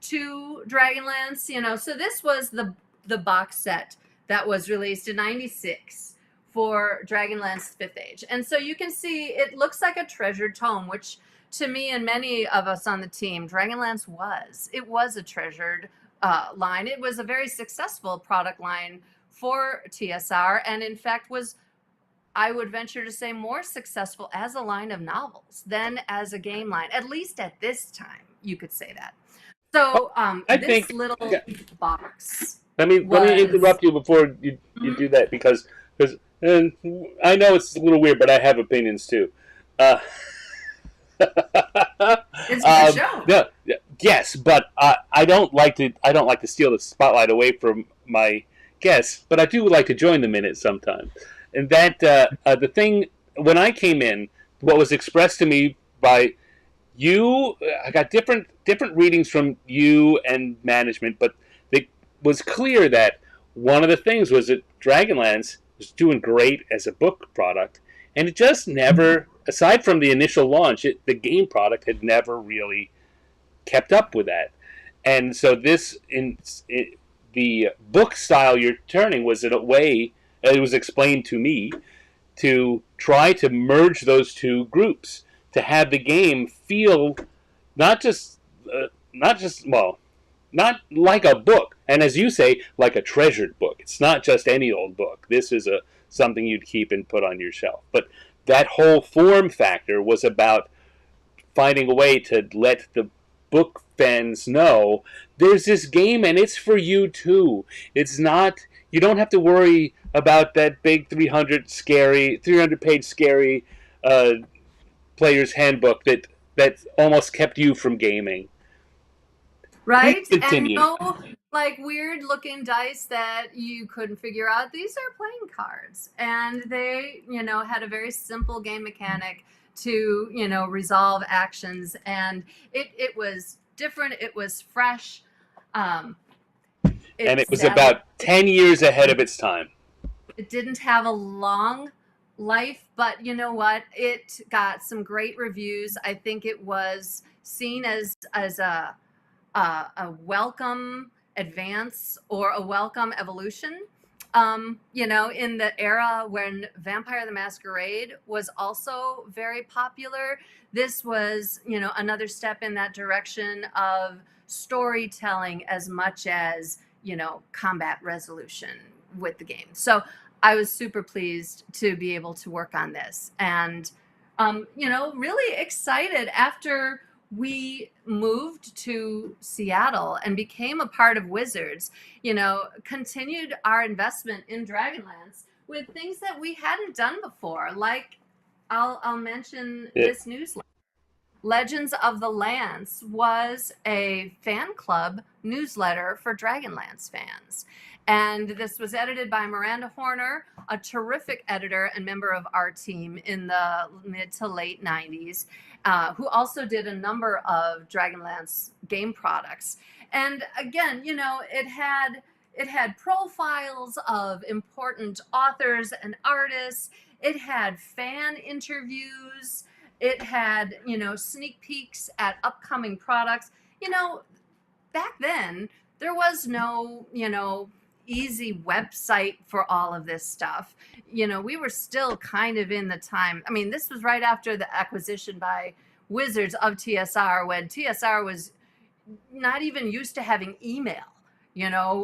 To Dragonlance, so this was the box set that was released in '96 for Dragonlance 5th Age. And so you can see it looks like a treasured tome, which to me and many of us on the team, Dragonlance was a treasured line. It was a very successful product line for TSR, and in fact was, I would venture to say, more successful as a line of novels than as a game line, at least at this time, you could say that. So this little box. Let me interrupt you before you do that because I know it's a little weird, but I have opinions too. It's a show. No, yes, but I don't like to steal the spotlight away from my guests, but I do like to join them in it sometimes. And that the thing when I came in, what was expressed to me by you, I got different readings from you and management, but it was clear that one of the things was that Dragonlance was doing great as a book product, and it just never, aside from the initial launch, the game product had never really kept up with that. And so the book style you're turning was in a way, it was explained to me, to try to merge those two groups, to have the game feel not like a book, and as you say, like a treasured book. It's not just any old book. This is something you'd keep and put on your shelf. But that whole form factor was about finding a way to let the book fans know there's this game and it's for you too. It's not, you don't have to worry about that big 300-page scary player's handbook that almost kept you from gaming. Right? And no, like, weird looking dice that you couldn't figure out. These are playing cards. And they, had a very simple game mechanic to, resolve actions. And it was different. It was fresh. And it was about 10 years ahead of its time. It didn't have a long life, but you know what? It got some great reviews. I think it was seen as a welcome advance or a welcome evolution. In the era when Vampire the Masquerade was also very popular, this was, another step in that direction of storytelling as much as, combat resolution with the game. So I was super pleased to be able to work on this, and, really excited after we moved to Seattle and became a part of Wizards, continued our investment in Dragonlance with things that we hadn't done before. Like I'll mention Yeah. this newsletter. Legends of the Lance was a fan club newsletter for Dragonlance fans. And this was edited by Miranda Horner, a terrific editor and member of our team in the mid to late 90s, who also did a number of Dragonlance game products. And again, it had profiles of important authors and artists. It had fan interviews. It had, sneak peeks at upcoming products. Back then, there was no, easy website for all of this stuff. We were still kind of in the time. I mean, this was right after the acquisition by Wizards of TSR, when TSR was not even used to having email.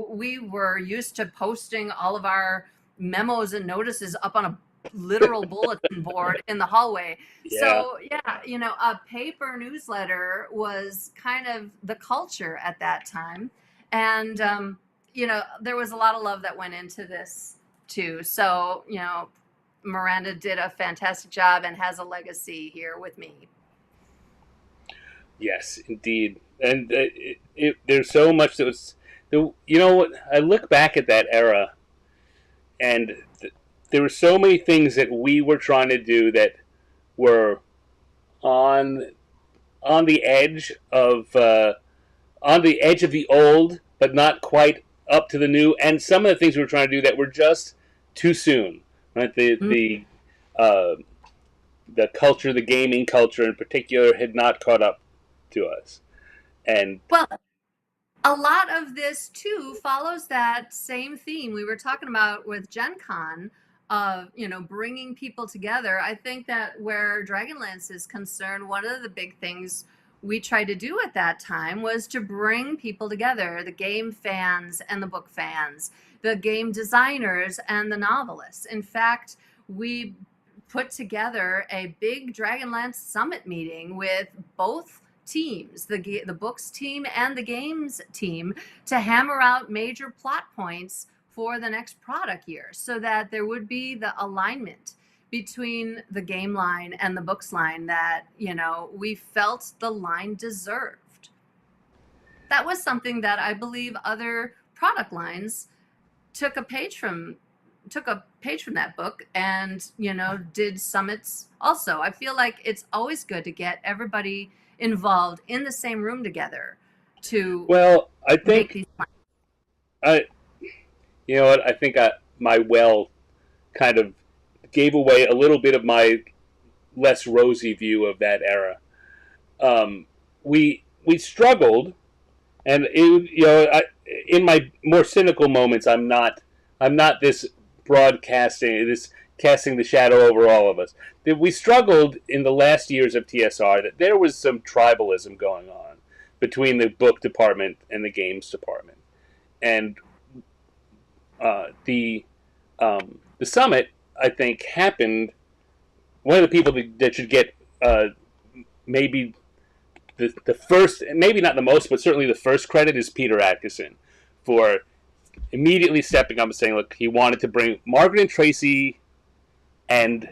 We were used to posting all of our memos and notices up on a literal bulletin board in the hallway. Yeah. So yeah, a paper newsletter was kind of the culture at that time. And, there was a lot of love that went into this too. So, Miranda did a fantastic job and has a legacy here with me. Yes, indeed. And there's so much that was, I look back at that era, and there were so many things that we were trying to do that were on the edge of the old, but not quite up to the new. And some of the things we were trying to do that were just too soon. Right? The culture, the gaming culture in particular, had not caught up to us. And well, a lot of this too follows that same theme we were talking about with Gen Con of, bringing people together. I think that where Dragonlance is concerned, one of the big things we tried to do at that time was to bring people together, the game fans and the book fans, the game designers and the novelists. In fact, we put together a big Dragonlance Summit meeting with both teams, the books team and the games team, to hammer out major plot points for the next product year, so that there would be the alignment between the game line and the books line that, we felt the line deserved. That was something that I believe other product lines took a page from that book and, did summits also. I feel like it's always good to get everybody involved in the same room together to I think make these plans. I think my kind of gave away a little bit of my less rosy view of that era. We struggled, and in my more cynical moments, I'm not this casting the shadow over all of us. That we struggled in the last years of TSR, that there was some tribalism going on between the book department and the games department, and the summit, I think, happened. One of the people that should get maybe the first, maybe not the most, but certainly the first credit is Peter Atkinson for immediately stepping up and saying, look, he wanted to bring Margaret and Tracy and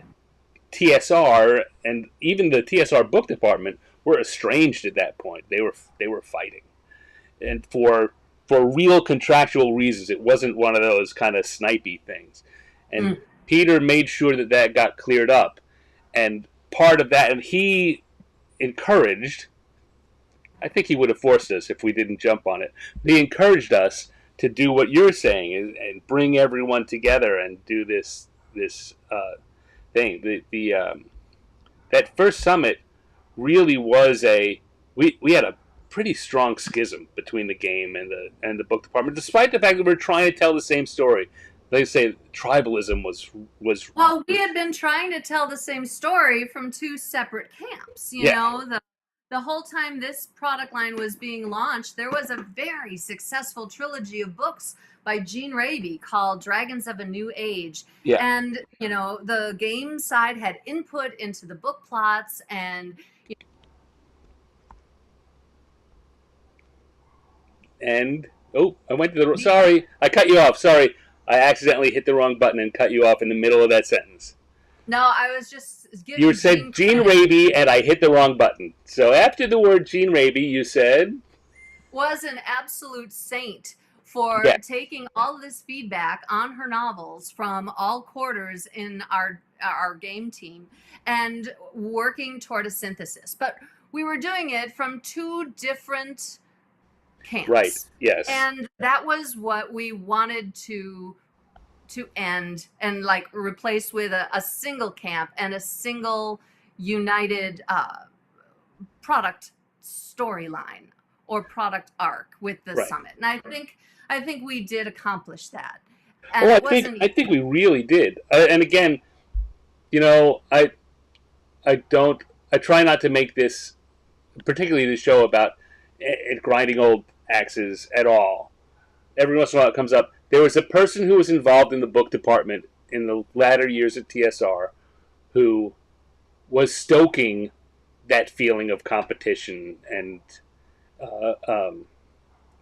TSR, and even the TSR book department were estranged at that point. They were fighting, and for real contractual reasons. It wasn't one of those kind of snipey things. And Peter made sure that got cleared up. And part of that, and he encouraged, I think he would have forced us if we didn't jump on it. He encouraged us to do what you're saying and bring everyone together and do this thing. That first summit really was we had a pretty strong schism between the game and the book department, despite the fact that we're trying to tell the same story. They say tribalism was Well, we had been trying to tell the same story from two separate camps. You yeah, know, the whole time this product line was being launched, there was a very successful trilogy of books by Gene Raby called Dragons of a New Age. yeah. And, you know, the game side had input into the book plots and And oh, I went to the sorry, I cut you off. Sorry, I accidentally hit the wrong button and cut you off in the middle of that sentence. no, I was just giving You said Gene credit. Raby, and I hit the wrong button. So after the word Gene Raby, you said Was an absolute saint for yeah, taking all of this feedback on her novels from all quarters in our game team and working toward a synthesis. But we were doing it from two different camps. right, yes, And that was what we wanted to end and like replace with a single camp and a single united product storyline or product arc with the right. summit. And I think we did accomplish that. And Well, it wasn't I think we really did. And again, you know, I try not to make this, particularly the show about grinding old axes at all. Every once in a while it comes up. There was a person who was involved in the book department in the latter years at TSR who was stoking that feeling of competition and uh, um,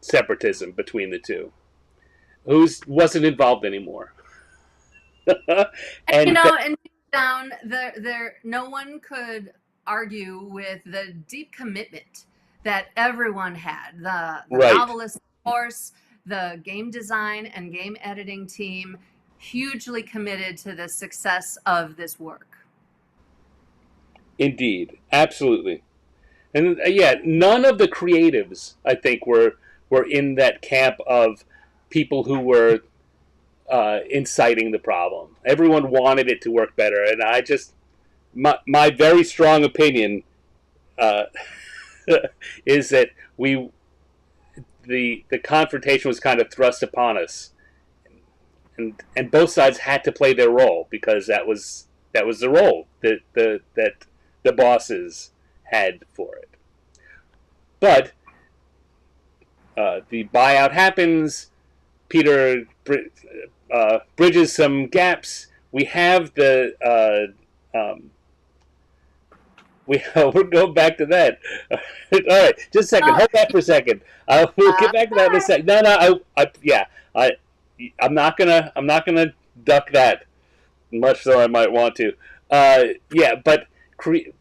separatism between the two, who wasn't involved anymore. and, you and know, and deep down there no one could argue with the deep commitment that everyone had. The right, novelist, of course, the game design and game editing team, hugely committed to the success of this work. indeed, absolutely. And yeah, none of the creatives, I think, were in that camp of people who were inciting the problem. Everyone wanted it to work better, and I just my very strong opinion uh, is that the confrontation was kind of thrust upon us, and both sides had to play their role because that was the role that the bosses had for it. But the buyout happens. Peter bridges some gaps. We have we'll go back to that. All right, just a second. Hold that for a second. We'll get back to that in a second. No, I'm not gonna duck that, much though I might want to. Yeah, but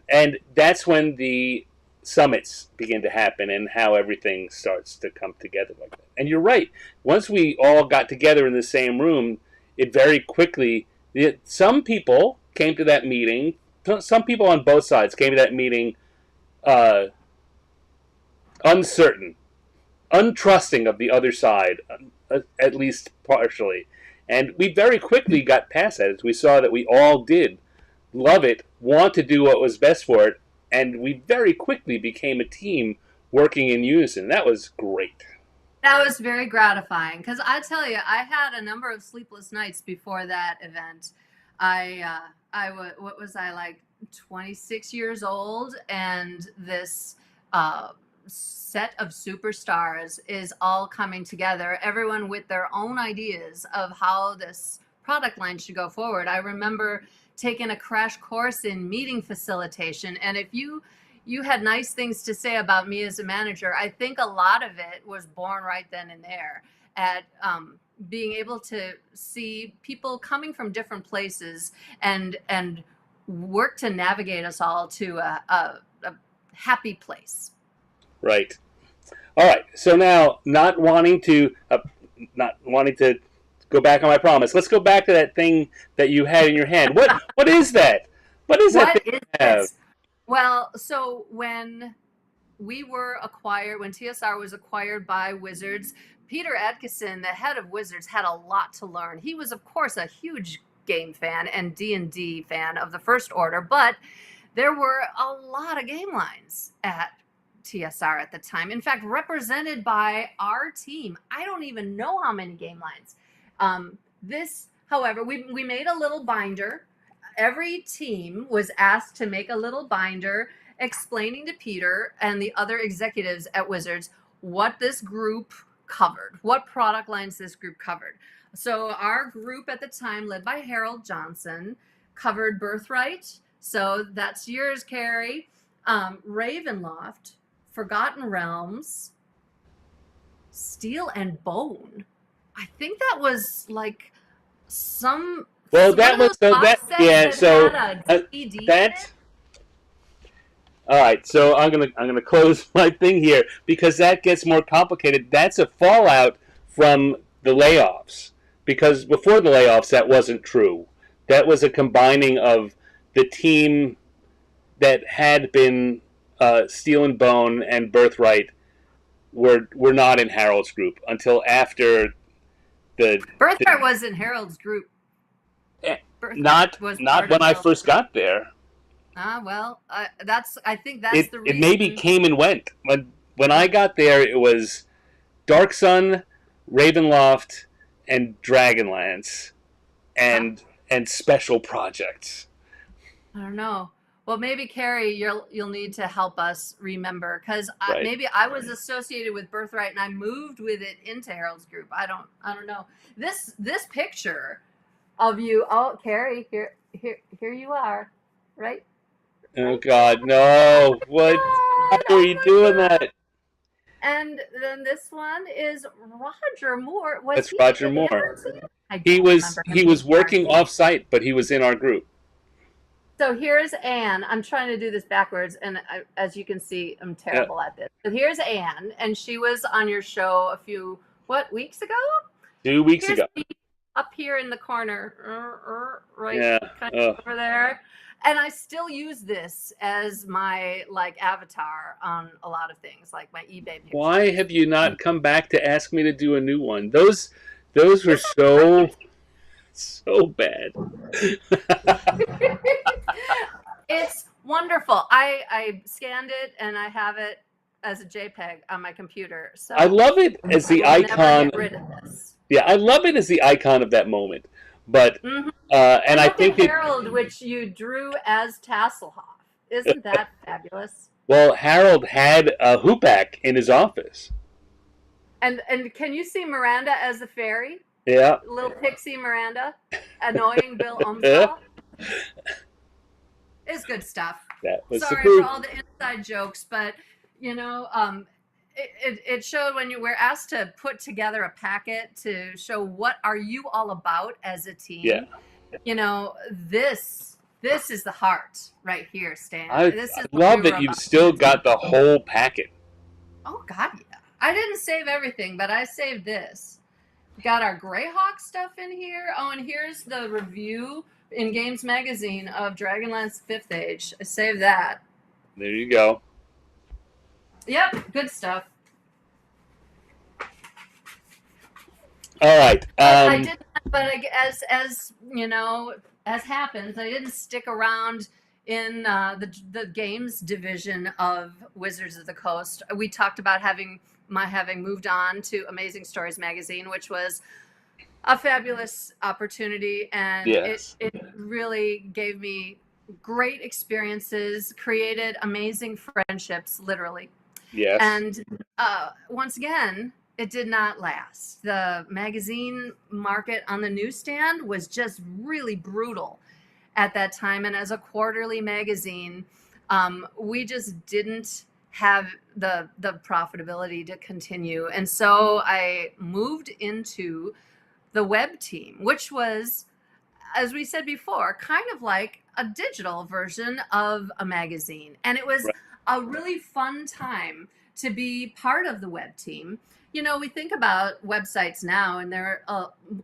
and that's when the summits begin to happen and how everything starts to come together like that. And you're right. Once we all got together in the same room, it very quickly. Some people came to that meeting. Some people on both sides came to that meeting uncertain, untrusting of the other side, at least partially. And we very quickly got past that as we saw that we all did love it, want to do what was best for it, and we very quickly became a team working in unison. That was great. That was very gratifying because I tell you, I had a number of sleepless nights before that event. What was I like 26 years old, and this set of superstars is all coming together. Everyone with their own ideas of how this product line should go forward. I remember taking a crash course in meeting facilitation, and if you had nice things to say about me as a manager, I think a lot of it was born right then and there at being able to see people coming from different places and work to navigate us all to a happy place. Right. All right. So now, not wanting to go back on my promise, let's go back to that thing that you had in your hand. What is that? What is that What thing is you have? this? Well, so when we were acquired, when TSR was acquired by Wizards, Peter Atkinson, the head of Wizards, had a lot to learn. He was, of course, a huge game fan and D&D fan of the First Order, but there were a lot of game lines at TSR at the time. In fact, represented by our team. I don't even know how many game lines. However, we made a little binder. Every team was asked to make a little binder explaining to Peter and the other executives at Wizards what this group covered, what product lines this group covered. So our group at the time, led by Harold Johnson, covered Birthright. So that's yours, Carrie. Ravenloft, Forgotten Realms, Steel and Bone. I think that was like some. Well, that was so that yeah. So that's all right. So I'm gonna close my thing here because that gets more complicated. That's a fallout from the layoffs. Because before the layoffs, that wasn't true. That was a combining of the team that had been Steel and Bone and Birthright were not in Harold's group until after the Birthright was in Harold's group. Not when I first got there. Well, I think that's the reason. It maybe came and went. When I got there, it was Dark Sun, Ravenloft, and Dragonlance, and special projects. I don't know. Well, maybe Carrie, you'll need to help us remember because Right. maybe I was associated with Birthright and I moved with it into Harold's group. I don't know. This picture of you, oh, Carrie, here you are, right? Oh God, no! What? How are you doing that? And then this one is Roger Moore. That's Roger Moore. He was working off-site, but he was in our group. So here's Anne. I'm trying to do this backwards, and as you can see, I'm terrible at this. So here's Anne, and she was on your show a few weeks ago? 2 weeks ago. Up here in the corner, right, Yeah. kind of over there. And I still use this as my avatar on a lot of things, like my eBay pictures. Why have you not come back to ask me to do a new one? Those were so bad. It's wonderful. I scanned it and I have it as a JPEG on my computer. So I love it as the icon. Never get rid of this. Yeah, I love it as the icon of that moment. But and I think Harold, which you drew as Tasselhoff, isn't that fabulous? Well, Harold had a hoopak in his office. And can you see Miranda as the fairy? Yeah. Little pixie Miranda, annoying Bill Umsall. It's good stuff. That was Sorry for all the inside jokes, but it showed when you were asked to put together a packet to show what are you all about as a team. Yeah. This is the heart right here, Stan. I love that you've still got the whole packet. Oh God, yeah. I didn't save everything, but I saved this. We got our Greyhawk stuff in here. Oh, and here's the review in Games Magazine of Dragonlance 5th Age. I saved that. There you go. Yep, good stuff. All right. I did, but as you know, as happens, I didn't stick around in the games division of Wizards of the Coast. We talked about having moved on to Amazing Stories magazine, which was a fabulous opportunity, and yes. it really gave me great experiences, created amazing friendships, literally. Yes. And once again, it did not last. The magazine market on the newsstand was just really brutal at that time. And as a quarterly magazine, we just didn't have the profitability to continue. And so I moved into the web team, which was, as we said before, kind of like a digital version of a magazine. And it was a really fun time to be part of the web team. We think about websites now and they're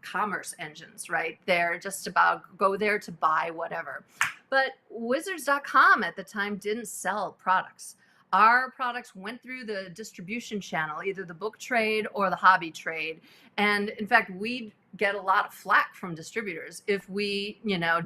commerce engines, right? They're just about go there to buy whatever. But Wizards.com at the time didn't sell products. Our products went through the distribution channel, either the book trade or the hobby trade. And in fact, we'd get a lot of flack from distributors if we,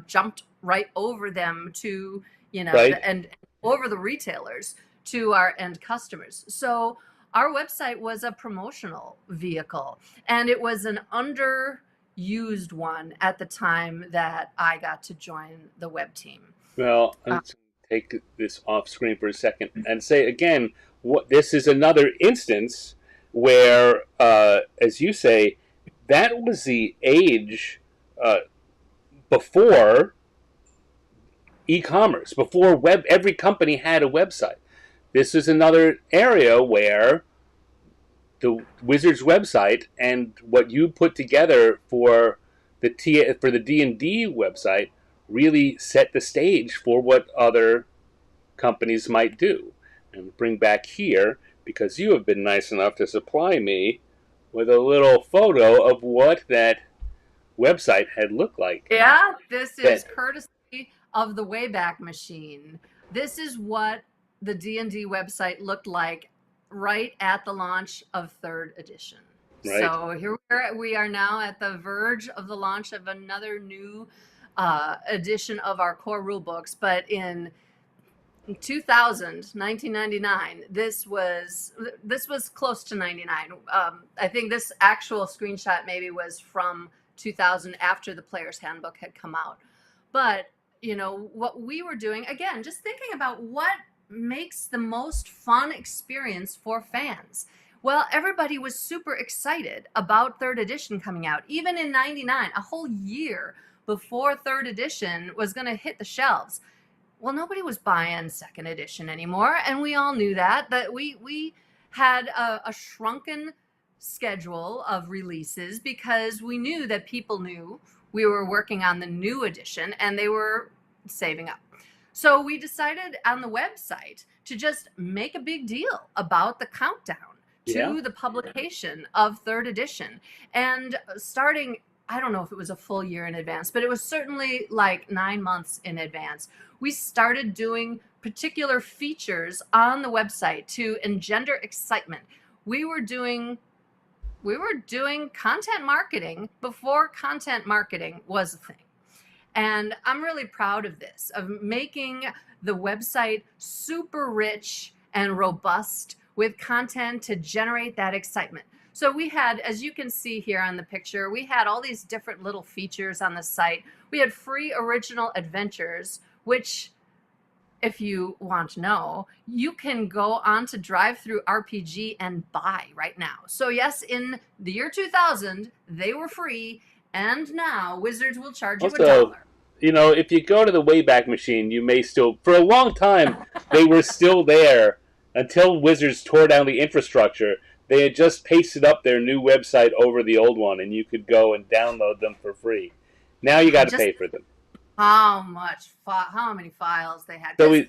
jumped right over them to, Right. and over the retailers to our end customers. So our website was a promotional vehicle, and it was an underused one at the time that I got to join the web team. Well, Uh, let's take this off screen for a second and say again, what this is another instance where, as you say, that was the age uh, before e-commerce, before web. Every company had a website. This is another area where the Wizards website and what you put together for the D&D website really set the stage for what other companies might do. And bring back here, because you have been nice enough to supply me with a little photo of what that website had looked like. yeah, this Then, is courtesy of the Wayback Machine. This is what the D&D website looked like right at the launch of third edition. right? So here we are now at the verge of the launch of another new edition of our core rule books. But in 1999, this was close to 99. I think this actual screenshot maybe was from 2000, after the player's handbook had come out. But what we were doing, again, just thinking about what makes the most fun experience for fans. Well, everybody was super excited about third edition coming out, even in 99, a whole year before third edition was going to hit the shelves. Well, nobody was buying second edition anymore, and we all knew that we had a shrunken schedule of releases, because we knew that people knew we were working on the new edition and they were saving up. So we decided on the website to just make a big deal about the countdown Yeah. to the publication of third edition. And starting, I don't know if it was a full year in advance, but it was certainly like 9 months in advance, we started doing particular features on the website to engender excitement. We were doing content marketing before content marketing was a thing. And I'm really proud of this, of making the website super rich and robust with content to generate that excitement. So we had, as you can see here on the picture, we had all these different little features on the site. We had free original adventures, which, if you want to know, you can go on to Drive-Thru RPG and buy right now. So yes, in the year 2000, they were free, and now Wizards will charge you Also, $1. if you go to the Wayback Machine, you may still, for a long time, they were still there until Wizards tore down the infrastructure. They had just pasted up their new website over the old one, and you could go and download them for free. Now you got to Just pay for them. how many files they had. So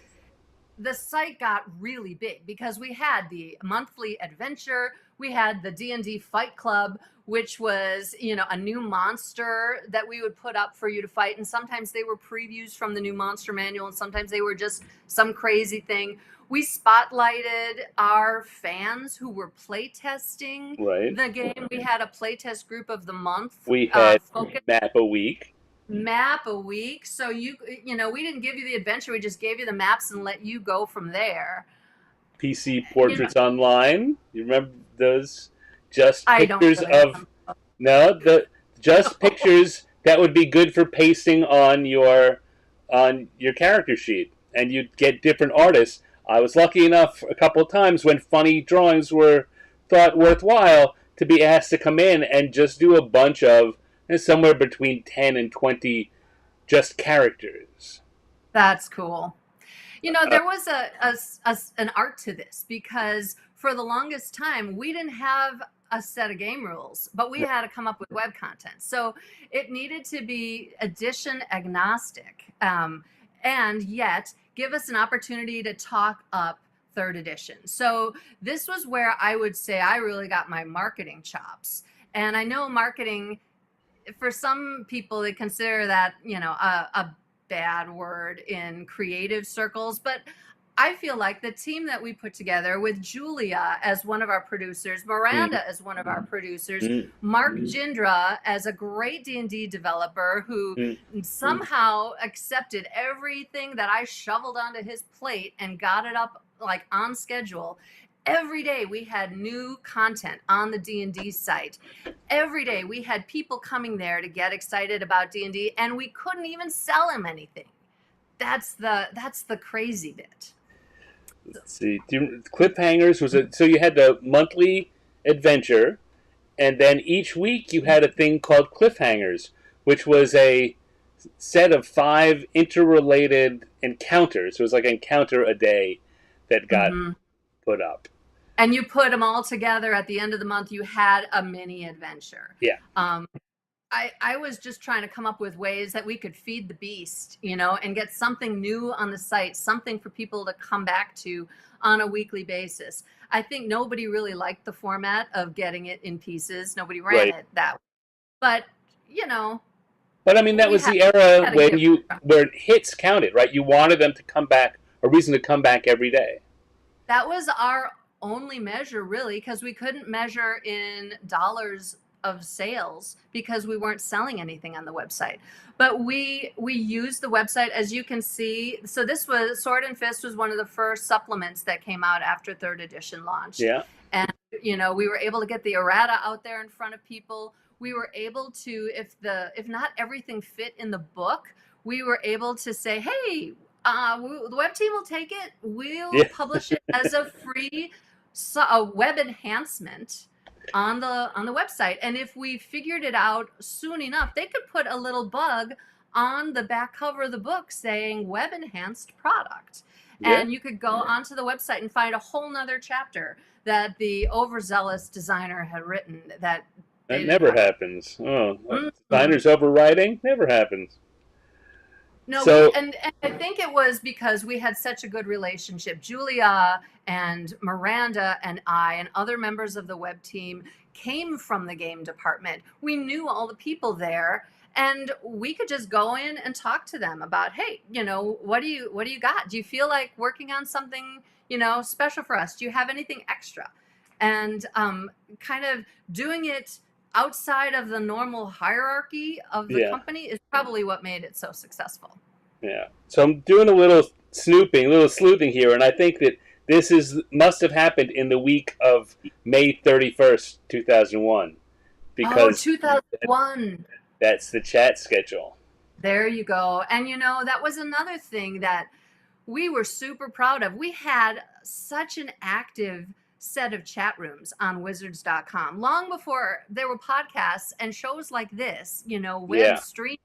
The site got really big because we had the monthly adventure, we had the D&D Fight Club, which was, a new monster that we would put up for you to fight. And sometimes they were previews from the new monster manual, and sometimes they were just some crazy thing. We spotlighted our fans who were playtesting right, the game. We had a playtest group of the month. we had Focus map a week. map a week. So we didn't give you the adventure, we just gave you the maps and let you go from there. PC Portraits Online. You remember those? Just I don't pictures really of just pictures that would be good for pasting on your character sheet, and you'd get different artists. I was lucky enough a couple of times when funny drawings were thought worthwhile to be asked to come in and just do a bunch of somewhere between 10 and 20 just characters. That's cool. There was an art to this, because for the longest time we didn't have a set of game rules, but we had to come up with web content. So it needed to be edition agnostic, and yet give us an opportunity to talk up third edition. So this was where I would say I really got my marketing chops. And I know marketing, for some people, they consider that, a bad word in creative circles, but I feel like the team that we put together with Julia as one of our producers, Mm, Miranda as one of our producers, mm, Mark Jindra as a great D&D developer who mm. somehow accepted everything that I shoveled onto his plate and got it up like on schedule. Every day we had new content on the D&D site. Every day we had people coming there to get excited about D&D, and we couldn't even sell him anything. That's the crazy bit. Let's see. Cliffhangers was it? So you had the monthly adventure, and then each week you had a thing called Cliffhangers, which was a set of 5 interrelated encounters. It was like an encounter a day that got Mm-hmm. put up. And you put them all together at the end of the month. You had a mini adventure. Yeah. I was just trying to come up with ways that we could feed the beast, and get something new on the site, something for people to come back to on a weekly basis. I think nobody really liked the format of getting it in pieces. Nobody ran Right. it that way. But, you know, But I mean, that we was had, the era had to when give. where hits counted, right? You wanted them to come back, a reason to come back every day. That was our only measure, really, because we couldn't measure in dollars of sales because we weren't selling anything on the website. But we used the website, as you can see. So this was Sword and Fist was one of the first supplements that came out after third edition launched. Yeah. And we were able to get the errata out there in front of people. We were able to, if not everything fit in the book, we were able to say, hey, the web team will take it. We'll Yeah. publish it as a free a web enhancement on the website. And if we figured it out soon enough, they could put a little bug on the back cover of the book saying web enhanced product. Yeah. And you could go onto the website and find a whole nother chapter that the overzealous designer had written that never happens. Oh, designers Mm-hmm. overriding never happens. No, So and I think it was because we had such a good relationship. Julia and Miranda and I and other members of the web team came from the game department. We knew all the people there, and we could just go in and talk to them about, hey, what do you got? Do you feel like working on something, special for us? Do you have anything extra? And kind of doing it outside of the normal hierarchy of the company is probably what made it so successful. Yeah. So I'm doing a little snooping, a little sleuthing here, and I think that this must have happened in the week of May 31st, 2001, because 2001. that's the chat schedule. There you go. And that was another thing that we were super proud of. We had such an active set of chat rooms on wizards.com long before there were podcasts and shows like this, web stream.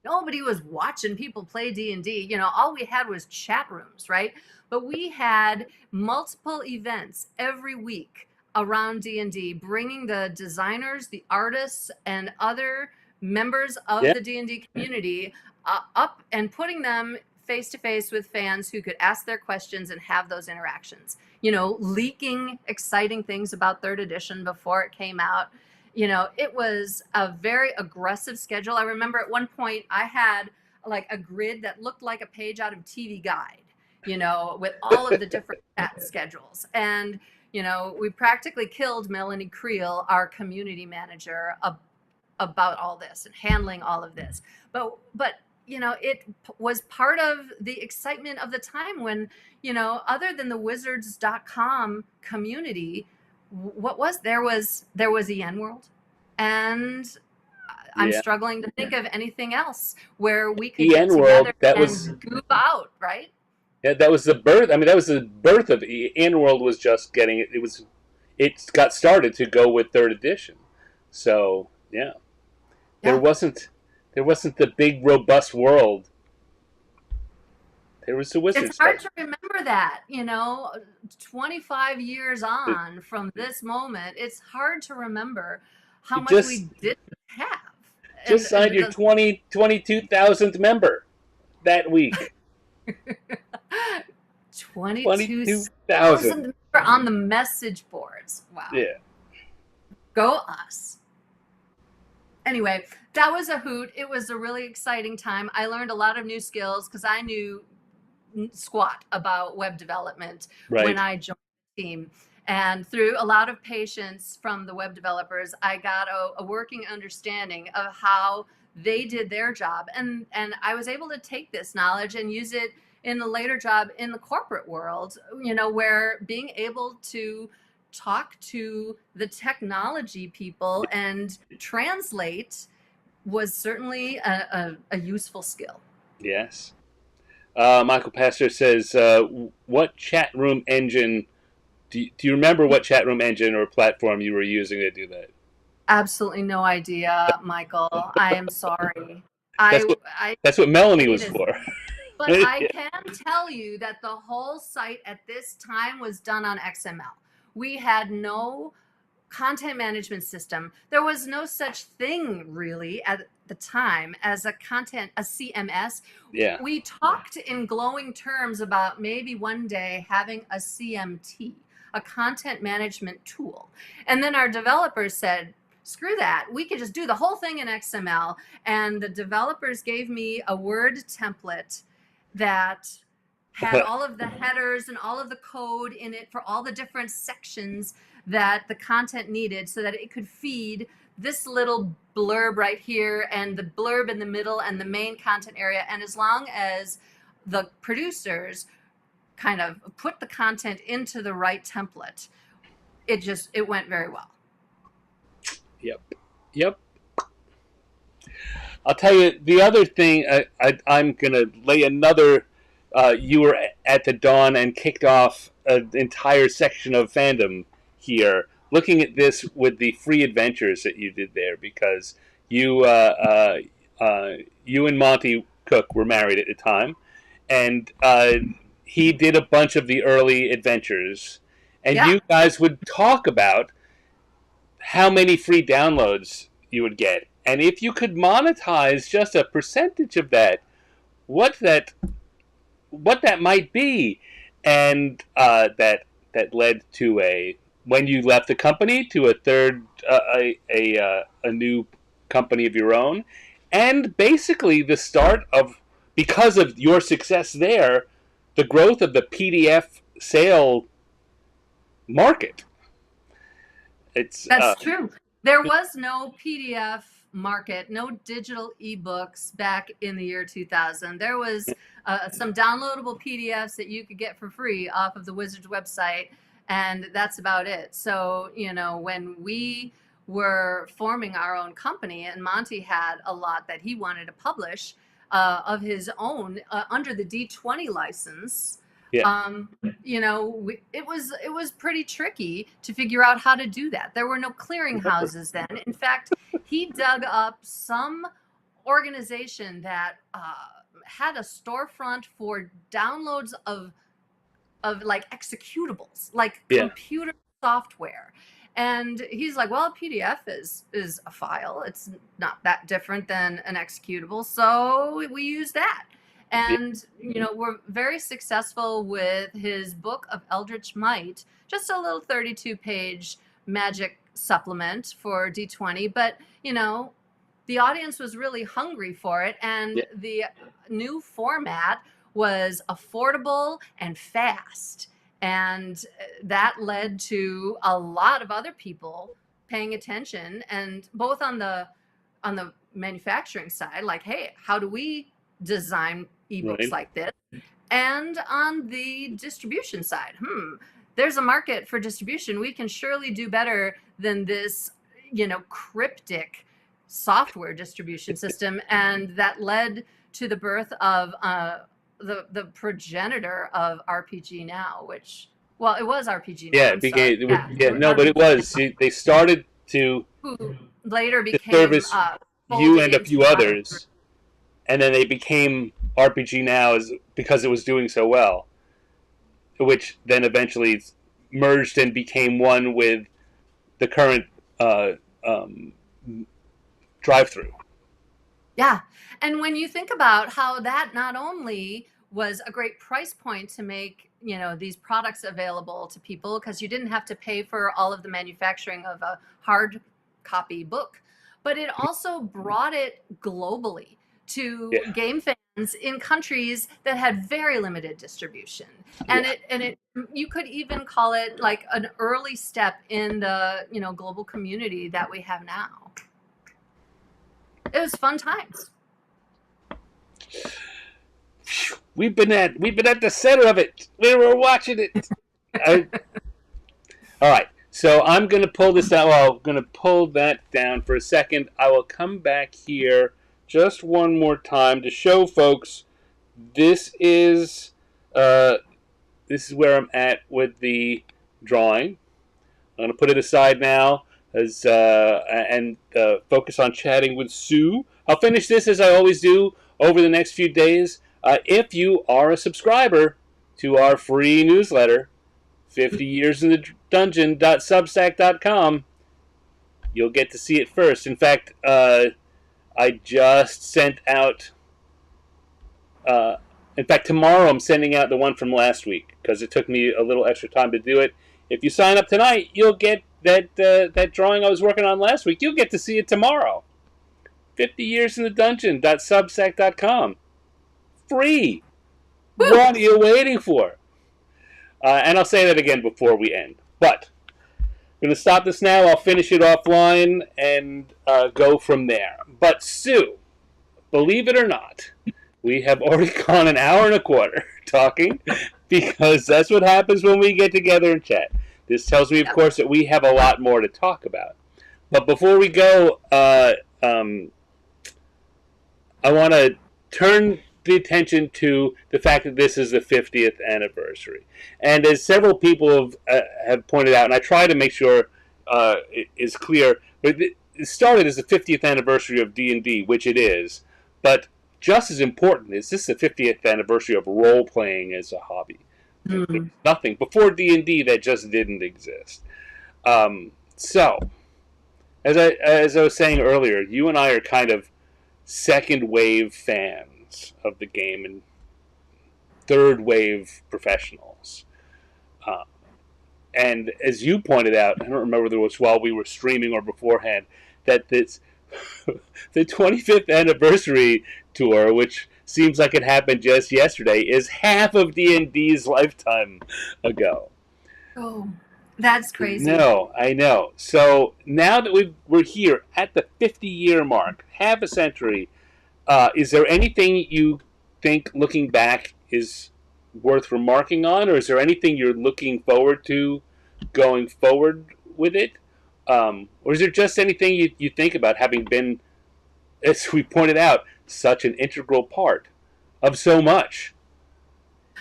Nobody was watching people play D&D. All we had was chat rooms, right? But we had multiple events every week around D&D, bringing the designers, the artists, and other members of the D&D community up and putting them face to face with fans who could ask their questions and have those interactions. Leaking exciting things about third edition before it came out. It was a very aggressive schedule. I remember at one point I had like a grid that looked like a page out of TV Guide, with all of the different chat schedules. And, we practically killed Melanie Creel, our community manager, about all this and handling all of this. But it was part of the excitement of the time when, other than the wizards.com community, there was EN World, and I'm struggling to think of anything else where we could get together and goof out, right? Yeah, that was the birth. I mean, that was the birth of EN World. Was just getting it. It got started to go with third edition. So there wasn't the big robust world. There was the Wizards. It's hard to remember that, 25 years on from this moment. It's hard to remember how much we didn't have. Just signed your 22,000th member that week. 22,000 on the message boards. Wow. Yeah. Go us. Anyway, that was a hoot. It was a really exciting time. I learned a lot of new skills because I knew squat about web development when Right. I joined the team. And through a lot of patience from the web developers, I got a working understanding of how they did their job. And I was able to take this knowledge and use it in a later job in the corporate world, where being able to talk to the technology people and translate was certainly a useful skill. Yes. Michael Pastor says, "What chat room engine? Do you remember what chat room engine or platform you were using to do that?" Absolutely no idea, Michael. I am sorry. That's what I that's what Melanie it was is, for. but I can tell you that the whole site at this time was done on XML. We had no content management system. There was no such thing really at the time as a CMS. Yeah. We talked in glowing terms about maybe one day having a CMT, a content management tool. And then our developers said, screw that. We could just do the whole thing in XML. And the developers gave me a Word template that had all of the headers and all of the code in it for all the different sections that the content needed so that it could feed this little blurb right here and the blurb in the middle and the main content area. And as long as the producers kind of put the content into the right template, it went very well. Yep. Yep. I'll tell you the other thing. I'm gonna lay another. You were at the dawn and kicked off an entire section of fandom here. Looking at this with the free adventures that you did there, because you and Monty Cook were married at the time, and he did a bunch of the early adventures, and Yeah. you guys would talk about how many free downloads you would get, and if you could monetize just a percentage of that, what that might be, and that led to a when you left the company to a third a new company of your own, and basically the start of, because of your success there, the growth of the PDF sale market. It's That's true. There was no PDF market, no digital ebooks back in the year 2000. There was some downloadable PDFs that you could get for free off of the Wizards website, and that's about it. So, when we were forming our own company, and Monty had a lot that he wanted to publish of his own under the D20 license. yeah, It was pretty tricky to figure out how to do that. There were no clearinghouses then. In fact, he dug up some organization that had a storefront for downloads of like executables, like yeah, computer software. And he's like, well, a PDF is a file. It's not that different than an executable. So we use that. yeah. And, we're very successful with his Book of Eldritch Might, just a little 32-page magic supplement for D20. But, the audience was really hungry for it. And Yeah. the new format was affordable and fast. And that led to a lot of other people paying attention, and both on the manufacturing side, like, hey, how do we design ebooks Right. like this? And on the distribution side, there's a market for distribution. We can surely do better than this, cryptic software distribution system. And that led to the birth of the progenitor of RPG Now, which, well, it was RPG Now. Yeah, I'm it became. sorry. Yeah, No, but it was. They started to who later became service you folded and a into few Modern. others, and then they became RPG Now because it was doing so well, which then eventually merged and became one with the current drive-through. Yeah. And when you think about how that not only was a great price point to make, these products available to people, because you didn't have to pay for all of the manufacturing of a hard copy book, but it also brought it globally. to Yeah. game fans in countries that had very limited distribution. And Yeah. it you could even call it like an early step in the, global community that we have now. It was fun times. We've been at the center of it. We were watching it. I, all right. So I'm going to pull this out. Well, I'm going to pull that down for a second. I will come back here just one more time to show folks this is where I'm at with the drawing. I'm going to put it aside now as and focus on chatting with Sue. I'll finish this as I always do over the next few days. If you are a subscriber to our free newsletter, 50 years in the dungeon.substack.com, you'll get to see it first. In fact, I just sent out. In fact, tomorrow I'm sending out the one from last week because it took me a little extra time to do it. If you sign up tonight, you'll get that drawing I was working on last week. You'll get to see it tomorrow. 50 years in the dungeon.substack.com. Free. Woo! What are you waiting for? And I'll say that again before we end. But I'm going to stop this now. I'll finish it offline and go from there. But Sue, believe it or not, we have already gone an hour and a quarter talking because that's what happens when we get together and chat. This tells me, of course, that we have a lot more to talk about. But before we go, I want to turn the attention to the fact that this is the 50th anniversary. And as several people have pointed out, and I try to make sure it is clear, it started as the 50th anniversary of D&D, which it is, but just as important is this is the 50th anniversary of role-playing as a hobby. There's nothing before D&D that just didn't exist. So, as I was saying earlier, you and I are kind of second wave fans of the game and third wave professionals. And as you pointed out, I don't remember whether it was while we were streaming or beforehand, that this the 25th anniversary tour, which seems like it happened just yesterday, is half of D&D's lifetime ago. Oh, that's crazy. No, I know. So now that we're here at the 50-year mark, half a century, is there anything you think, looking back, is worth remarking on, or is there anything you're looking forward to going forward with it? Or is there just anything you think about having been, as we pointed out, such an integral part of so much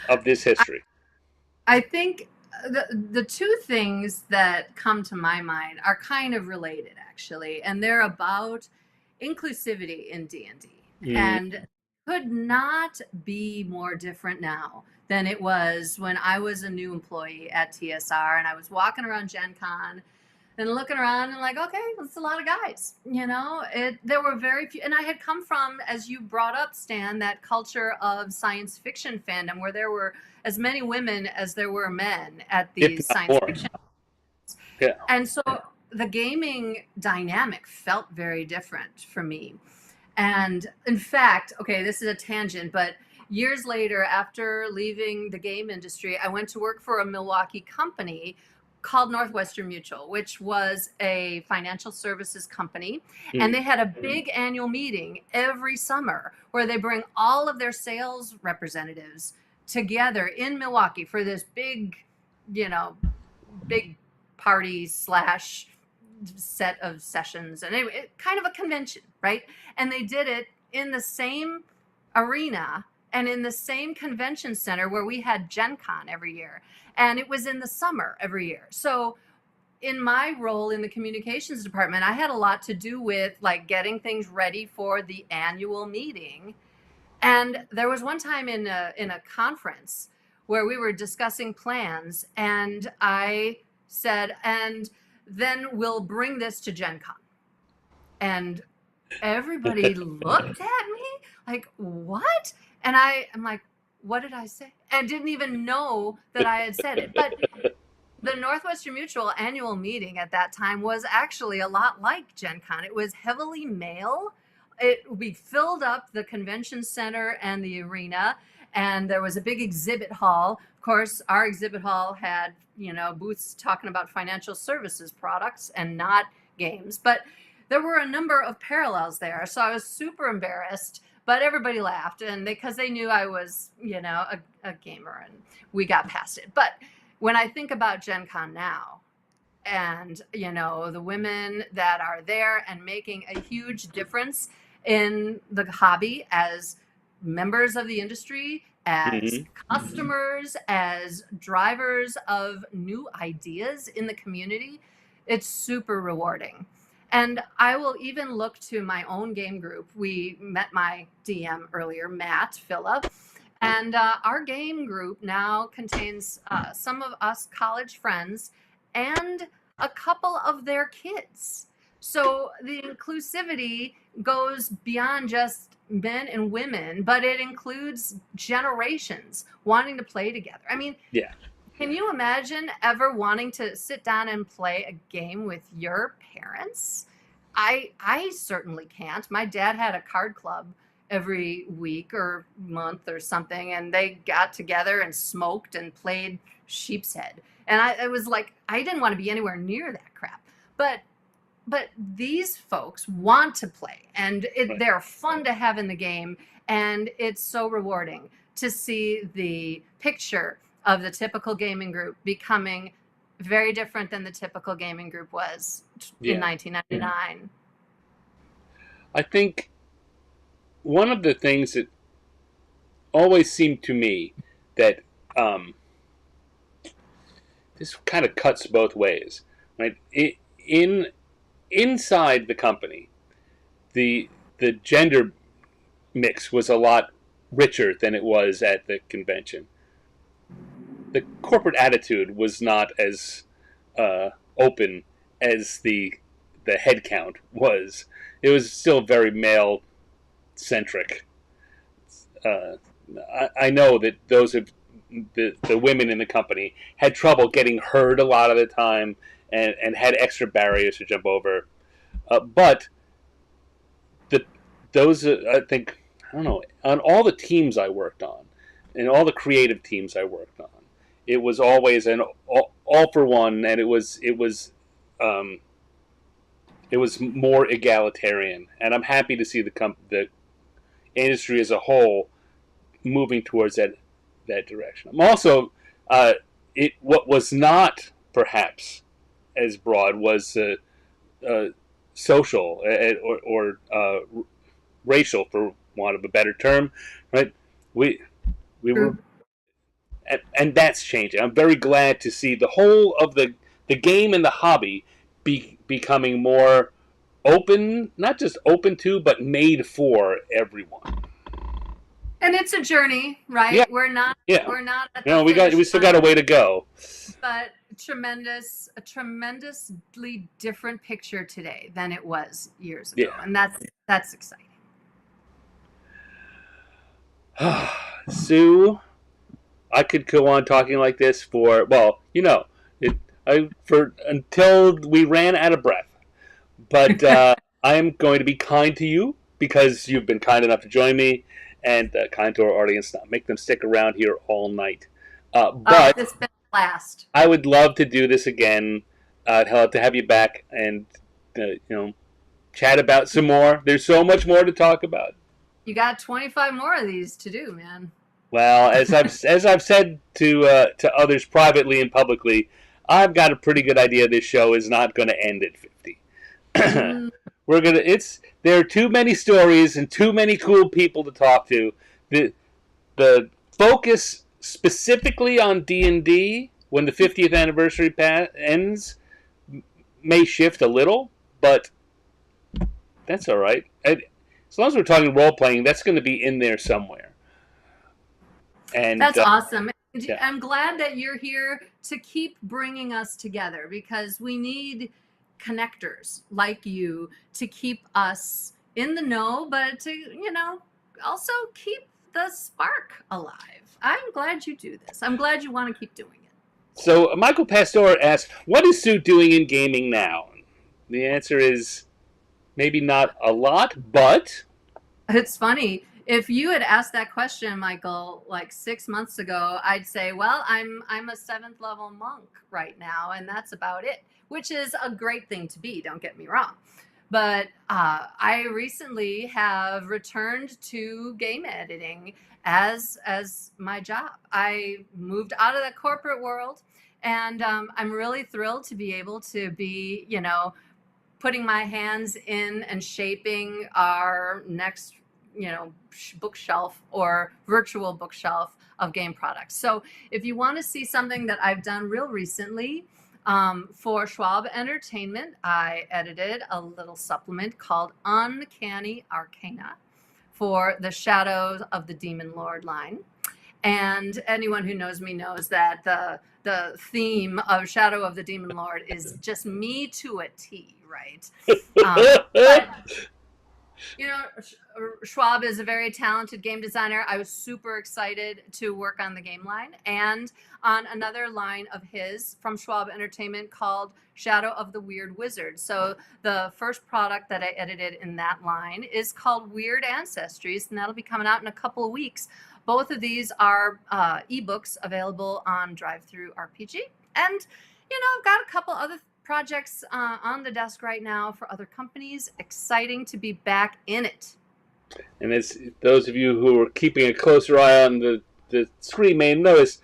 of this history? I think the two things that come to my mind are kind of related, actually, and they're about inclusivity in D&D. And could not be more different now than it was when I was a new employee at TSR and I was walking around Gen Con and looking around and like, okay, that's a lot of guys. There were very few, and I had come from, as you brought up, Stan, that culture of science fiction fandom where there were as many women as there were men at these science fiction. Yeah. And so the gaming dynamic felt very different for me. And in fact, okay, this is a tangent, but years later, after leaving the game industry, I went to work for a Milwaukee company called Northwestern Mutual, which was a financial services company. And they had a big annual meeting every summer where they bring all of their sales representatives together in Milwaukee for this big, big party / set of sessions. And anyway, kind of a convention, right? And they did it in the same arena and in the same convention center where we had Gen Con every year. And it was in the summer every year. So in my role in the communications department, I had a lot to do with like getting things ready for the annual meeting. And there was one time in a conference where we were discussing plans and I said, and then we'll bring this to Gen Con. And everybody looked at me like, what? And I'm like, what did I say? And didn't even know that I had said it. But the Northwestern Mutual annual meeting at that time was actually a lot like Gen Con. It was heavily male. we filled up the convention center and the arena, and there was a big exhibit hall. Of course, our exhibit hall had, booths talking about financial services products and not games, but there were a number of parallels there. So I was super embarrassed, but everybody laughed, and because they knew I was, a gamer, and we got past it. But when I think about Gen Con now, and the women that are there and making a huge difference in the hobby as members of the industry, as Mm-hmm. customers, as drivers of new ideas in the community, it's super rewarding. And I will even look to my own game group. We met my DM earlier, Matt Phillip, and our game group now contains some of us college friends and a couple of their kids. So the inclusivity goes beyond just men and women, but it includes generations wanting to play together. I mean, Yeah. can you imagine ever wanting to sit down and play a game with your parents? I certainly can't. My dad had a card club every week or month or something, and they got together and smoked and played sheep's head. And it was like, I didn't want to be anywhere near that crap. But these folks want to play, and Right. they're fun to have in the game, and it's so rewarding to see the picture of the typical gaming group becoming very different than the typical gaming group was in Yeah. 1999. I think one of the things that always seemed to me that this kind of cuts both ways, right? Inside the company, the gender mix was a lot richer than it was at the convention. The corporate attitude was not as open as the head count was. It was still very male centric. I know that those of the women in the company had trouble getting heard a lot of the time, and had extra barriers to jump over. But the those I think, I don't know, on all the teams I worked on, and all the creative teams I worked on, it was always an all for one, and um, it was more egalitarian, and I'm happy to see the industry as a whole moving towards that direction. I'm also what was not perhaps as broad was social, or racial, for want of a better term, right? We were, True. and that's changing. I'm very glad to see the whole of the game and the hobby becoming more open, not just open to, but made for everyone. And it's a journey, right? Yeah, We're not yeah. we're not at You the know, finish we still got a line, way to go. but a tremendously different picture today than it was years ago. Yeah. And that's exciting. Sue, I could go on talking like this for, well, for until we ran out of breath. But I am going to be kind to you because you've been kind enough to join me, and kind to our audience. Not make them stick around here all night. Oh, But it's been a blast. I would love to do this again. I'd love to have you back and chat about some more. There's so much more to talk about. You got 25 more of these to do, man. Well, as I've said to others privately and publicly, I've got a pretty good idea this show is not going to end at 50. Mm, There are too many stories and too many cool people to talk to. The focus specifically on D&D when the 50th anniversary ends may shift a little, but that's all right. As long as we're talking role playing, that's going to be in there somewhere. And that's awesome. And yeah. I'm glad that you're here to keep bringing us together, because we need connectors like you to keep us in the know, but to, also keep the spark alive. I'm glad you do this. I'm glad you want to keep doing it. So Michael Pastor asked, "What is Sue doing in gaming now?" The answer is Maybe not a lot, but It's funny. If you had asked that question, Michael, like 6 months ago, I'd say, "Well, I'm a seventh level monk right now, and that's about it," which is a great thing to be. Don't get me wrong, but I recently have returned to game editing as my job. I moved out of the corporate world, and I'm really thrilled to be able to be, putting my hands in and shaping our next bookshelf or virtual bookshelf of game products. So if you want to see something that I've done real recently, for Schwab Entertainment, I edited a little supplement called Uncanny Arcana for the Shadows of the Demon Lord line. And anyone who knows me knows that the theme of Shadow of the Demon Lord is just me to a T, right? But Schwab is a very talented game designer. I was super excited to work on the game line and on another line of his from Schwab Entertainment called Shadow of the Weird Wizard. So the first product that I edited in that line is called Weird Ancestries, and that'll be coming out in a couple of weeks. Both of these are ebooks available on Drive-Thru RPG. And, I've got a couple other projects on the desk right now for other companies. Exciting to be back in it. and as those of you who are keeping a closer eye on the screen may notice,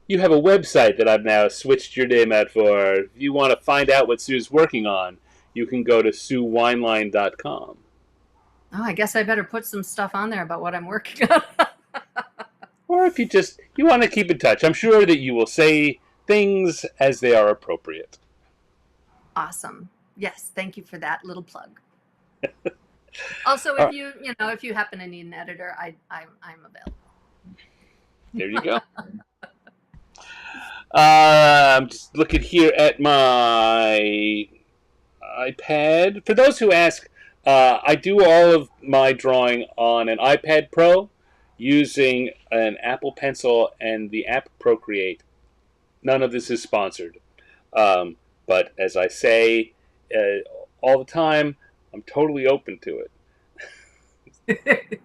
you have a website that I've now switched your name out for. If you want to find out what Sue's working on, you can go to SueWeinlein.com. Oh, I guess I better put some stuff on there about what I'm working on. Or if you want to keep in touch, I'm sure that you will say things as they are appropriate. Awesome. Yes, thank you for that little plug. Also, if you happen to need an editor, I'm available. There you go. I'm just looking here at my iPad. For those who ask, I do all of my drawing on an iPad Pro using an Apple Pencil and the app Procreate. None of this is sponsored. But as I say all the time, I'm totally open to it.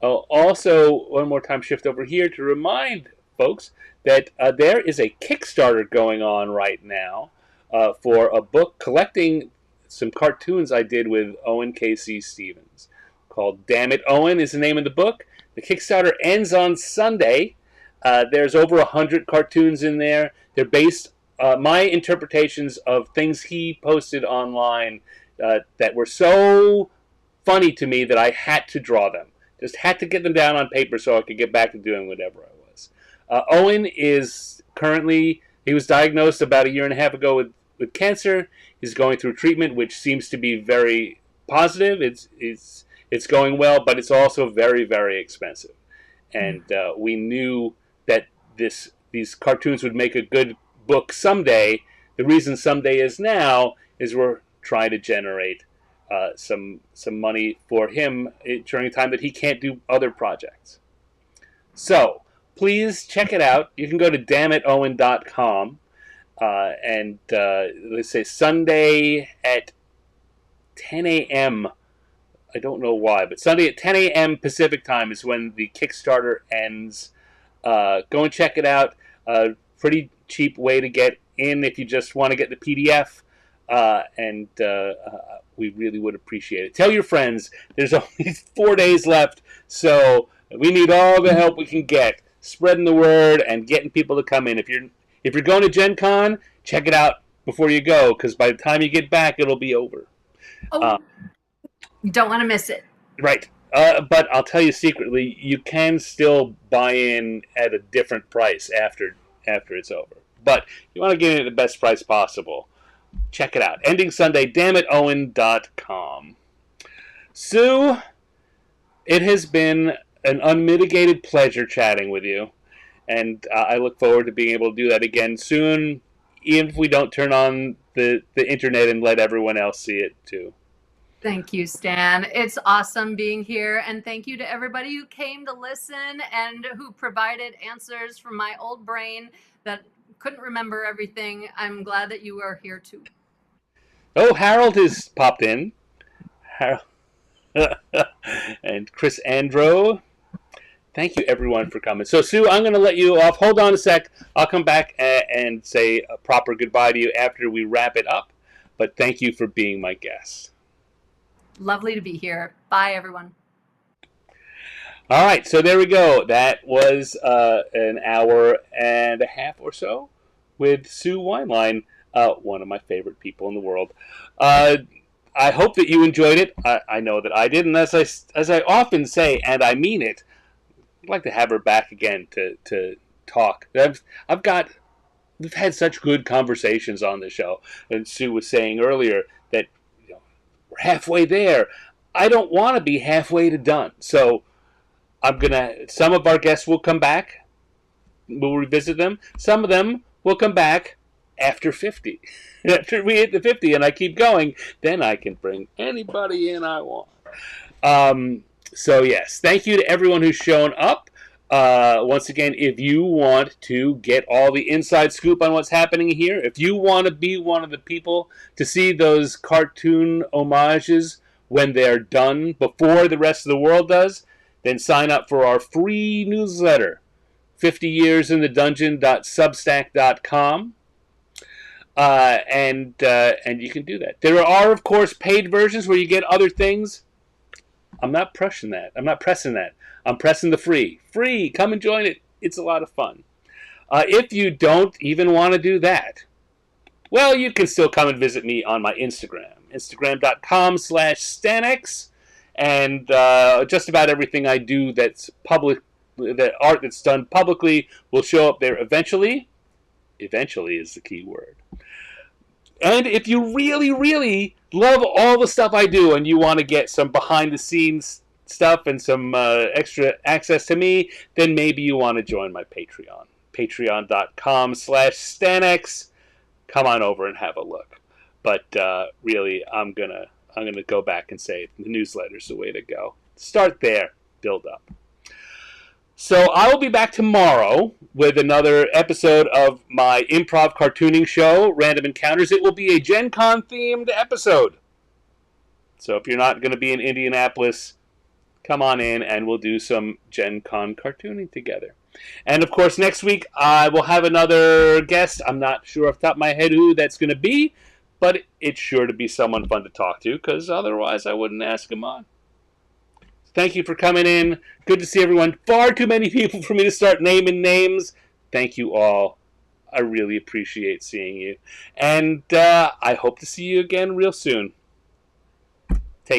I'll also, one more time, shift over here to remind folks that there is a Kickstarter going on right now for a book collecting some cartoons I did with Owen K.C. Stevens. Called Damn It, Owen is the name of the book. The Kickstarter ends on Sunday. There's over 100 cartoons in there. They're based my interpretations of things he posted online that were so funny to me that I had to draw them. Just had to get them down on paper so I could get back to doing whatever I was. Owen is currently, he was diagnosed about a year and a half ago with cancer. He's going through treatment, which seems to be very positive. It's going well, but it's also very, very expensive. And we knew that these cartoons would make a good book someday. The reason someday is now is we're trying to generate some money for him during a time that he can't do other projects. So please check it out. You can go to dammitowen.com and let's say Sunday at 10 a.m. I don't know why, but Sunday at 10 a.m. Pacific time is when the Kickstarter ends. Go and check it out. Pretty cheap way to get in if you just want to get the PDF. And we really would appreciate it. Tell your friends. There's only 4 days left, so we need all the help we can get. Spreading the word and getting people to come in. If you're going to Gen Con, check it out before you go, because by the time you get back, it'll be over. Oh, you don't want to miss it. Right. But I'll tell you secretly, you can still buy in at a different price after it's over. But you want to get in at the best price possible. Check it out. Ending Sunday, dammitowen.com. Sue, it has been an unmitigated pleasure chatting with you. And I look forward to being able to do that again soon, even if we don't turn on the internet and let everyone else see it too. Thank you, Stan. It's awesome being here. And thank you to everybody who came to listen and who provided answers from my old brain that couldn't remember everything. I'm glad that you are here too. Oh, Harold has popped in. Harold. And Chris Andro. Thank you, everyone, for coming. So, Sue, I'm going to let you off. Hold on a sec. I'll come back and say a proper goodbye to you after we wrap it up. But thank you for being my guest. Lovely to be here. Bye, everyone. All right, so there we go. That was an hour and a half or so with Sue Weinlein, one of my favorite people in the world. I hope that you enjoyed it. I know that I did, and as I often say, and I mean it, I'd like to have her back again to talk. We've had such good conversations on the show, and Sue was saying earlier that we're halfway there. I don't want to be halfway to done, so some of our guests will come back. We'll revisit them. Some of them will come back after 50. After we hit the 50 and I keep going, then I can bring anybody in I want. So yes, thank you to everyone who's shown up. Once again, if you want to get all the inside scoop on what's happening here, if you want to be one of the people to see those cartoon homages when they're done before the rest of the world does, then sign up for our free newsletter, 50yearsinthedungeon.substack.com. And you can do that. There are, of course, paid versions where you get other things. I'm not pressing that. I'm pressing the free. Free. Come and join it. It's a lot of fun. If you don't even want to do that, well, you can still come and visit me on my Instagram. Instagram.com/Stanex. And just about everything I do that's public, that art that's done publicly, will show up there eventually. Eventually is the key word. And if you really, really love all the stuff I do and you want to get some behind-the-scenes stuff and some extra access to me, then maybe you want to join my Patreon. Patreon.com/Stanex. Come on over and have a look. But really, I'm gonna go back and say the newsletter's the way to go. Start there, build up. So I will be back tomorrow with another episode of my improv cartooning show, Random Encounters. It will be a Gen Con themed episode. So if you're not going to be in Indianapolis, come on in and we'll do some Gen Con cartooning together. And of course, next week I will have another guest. I'm not sure off the top of my head who that's going to be, but it's sure to be someone fun to talk to, because otherwise I wouldn't ask him on. Thank you for coming in. Good to see everyone. Far too many people for me to start naming names. Thank you all. I really appreciate seeing you. And I hope to see you again real soon.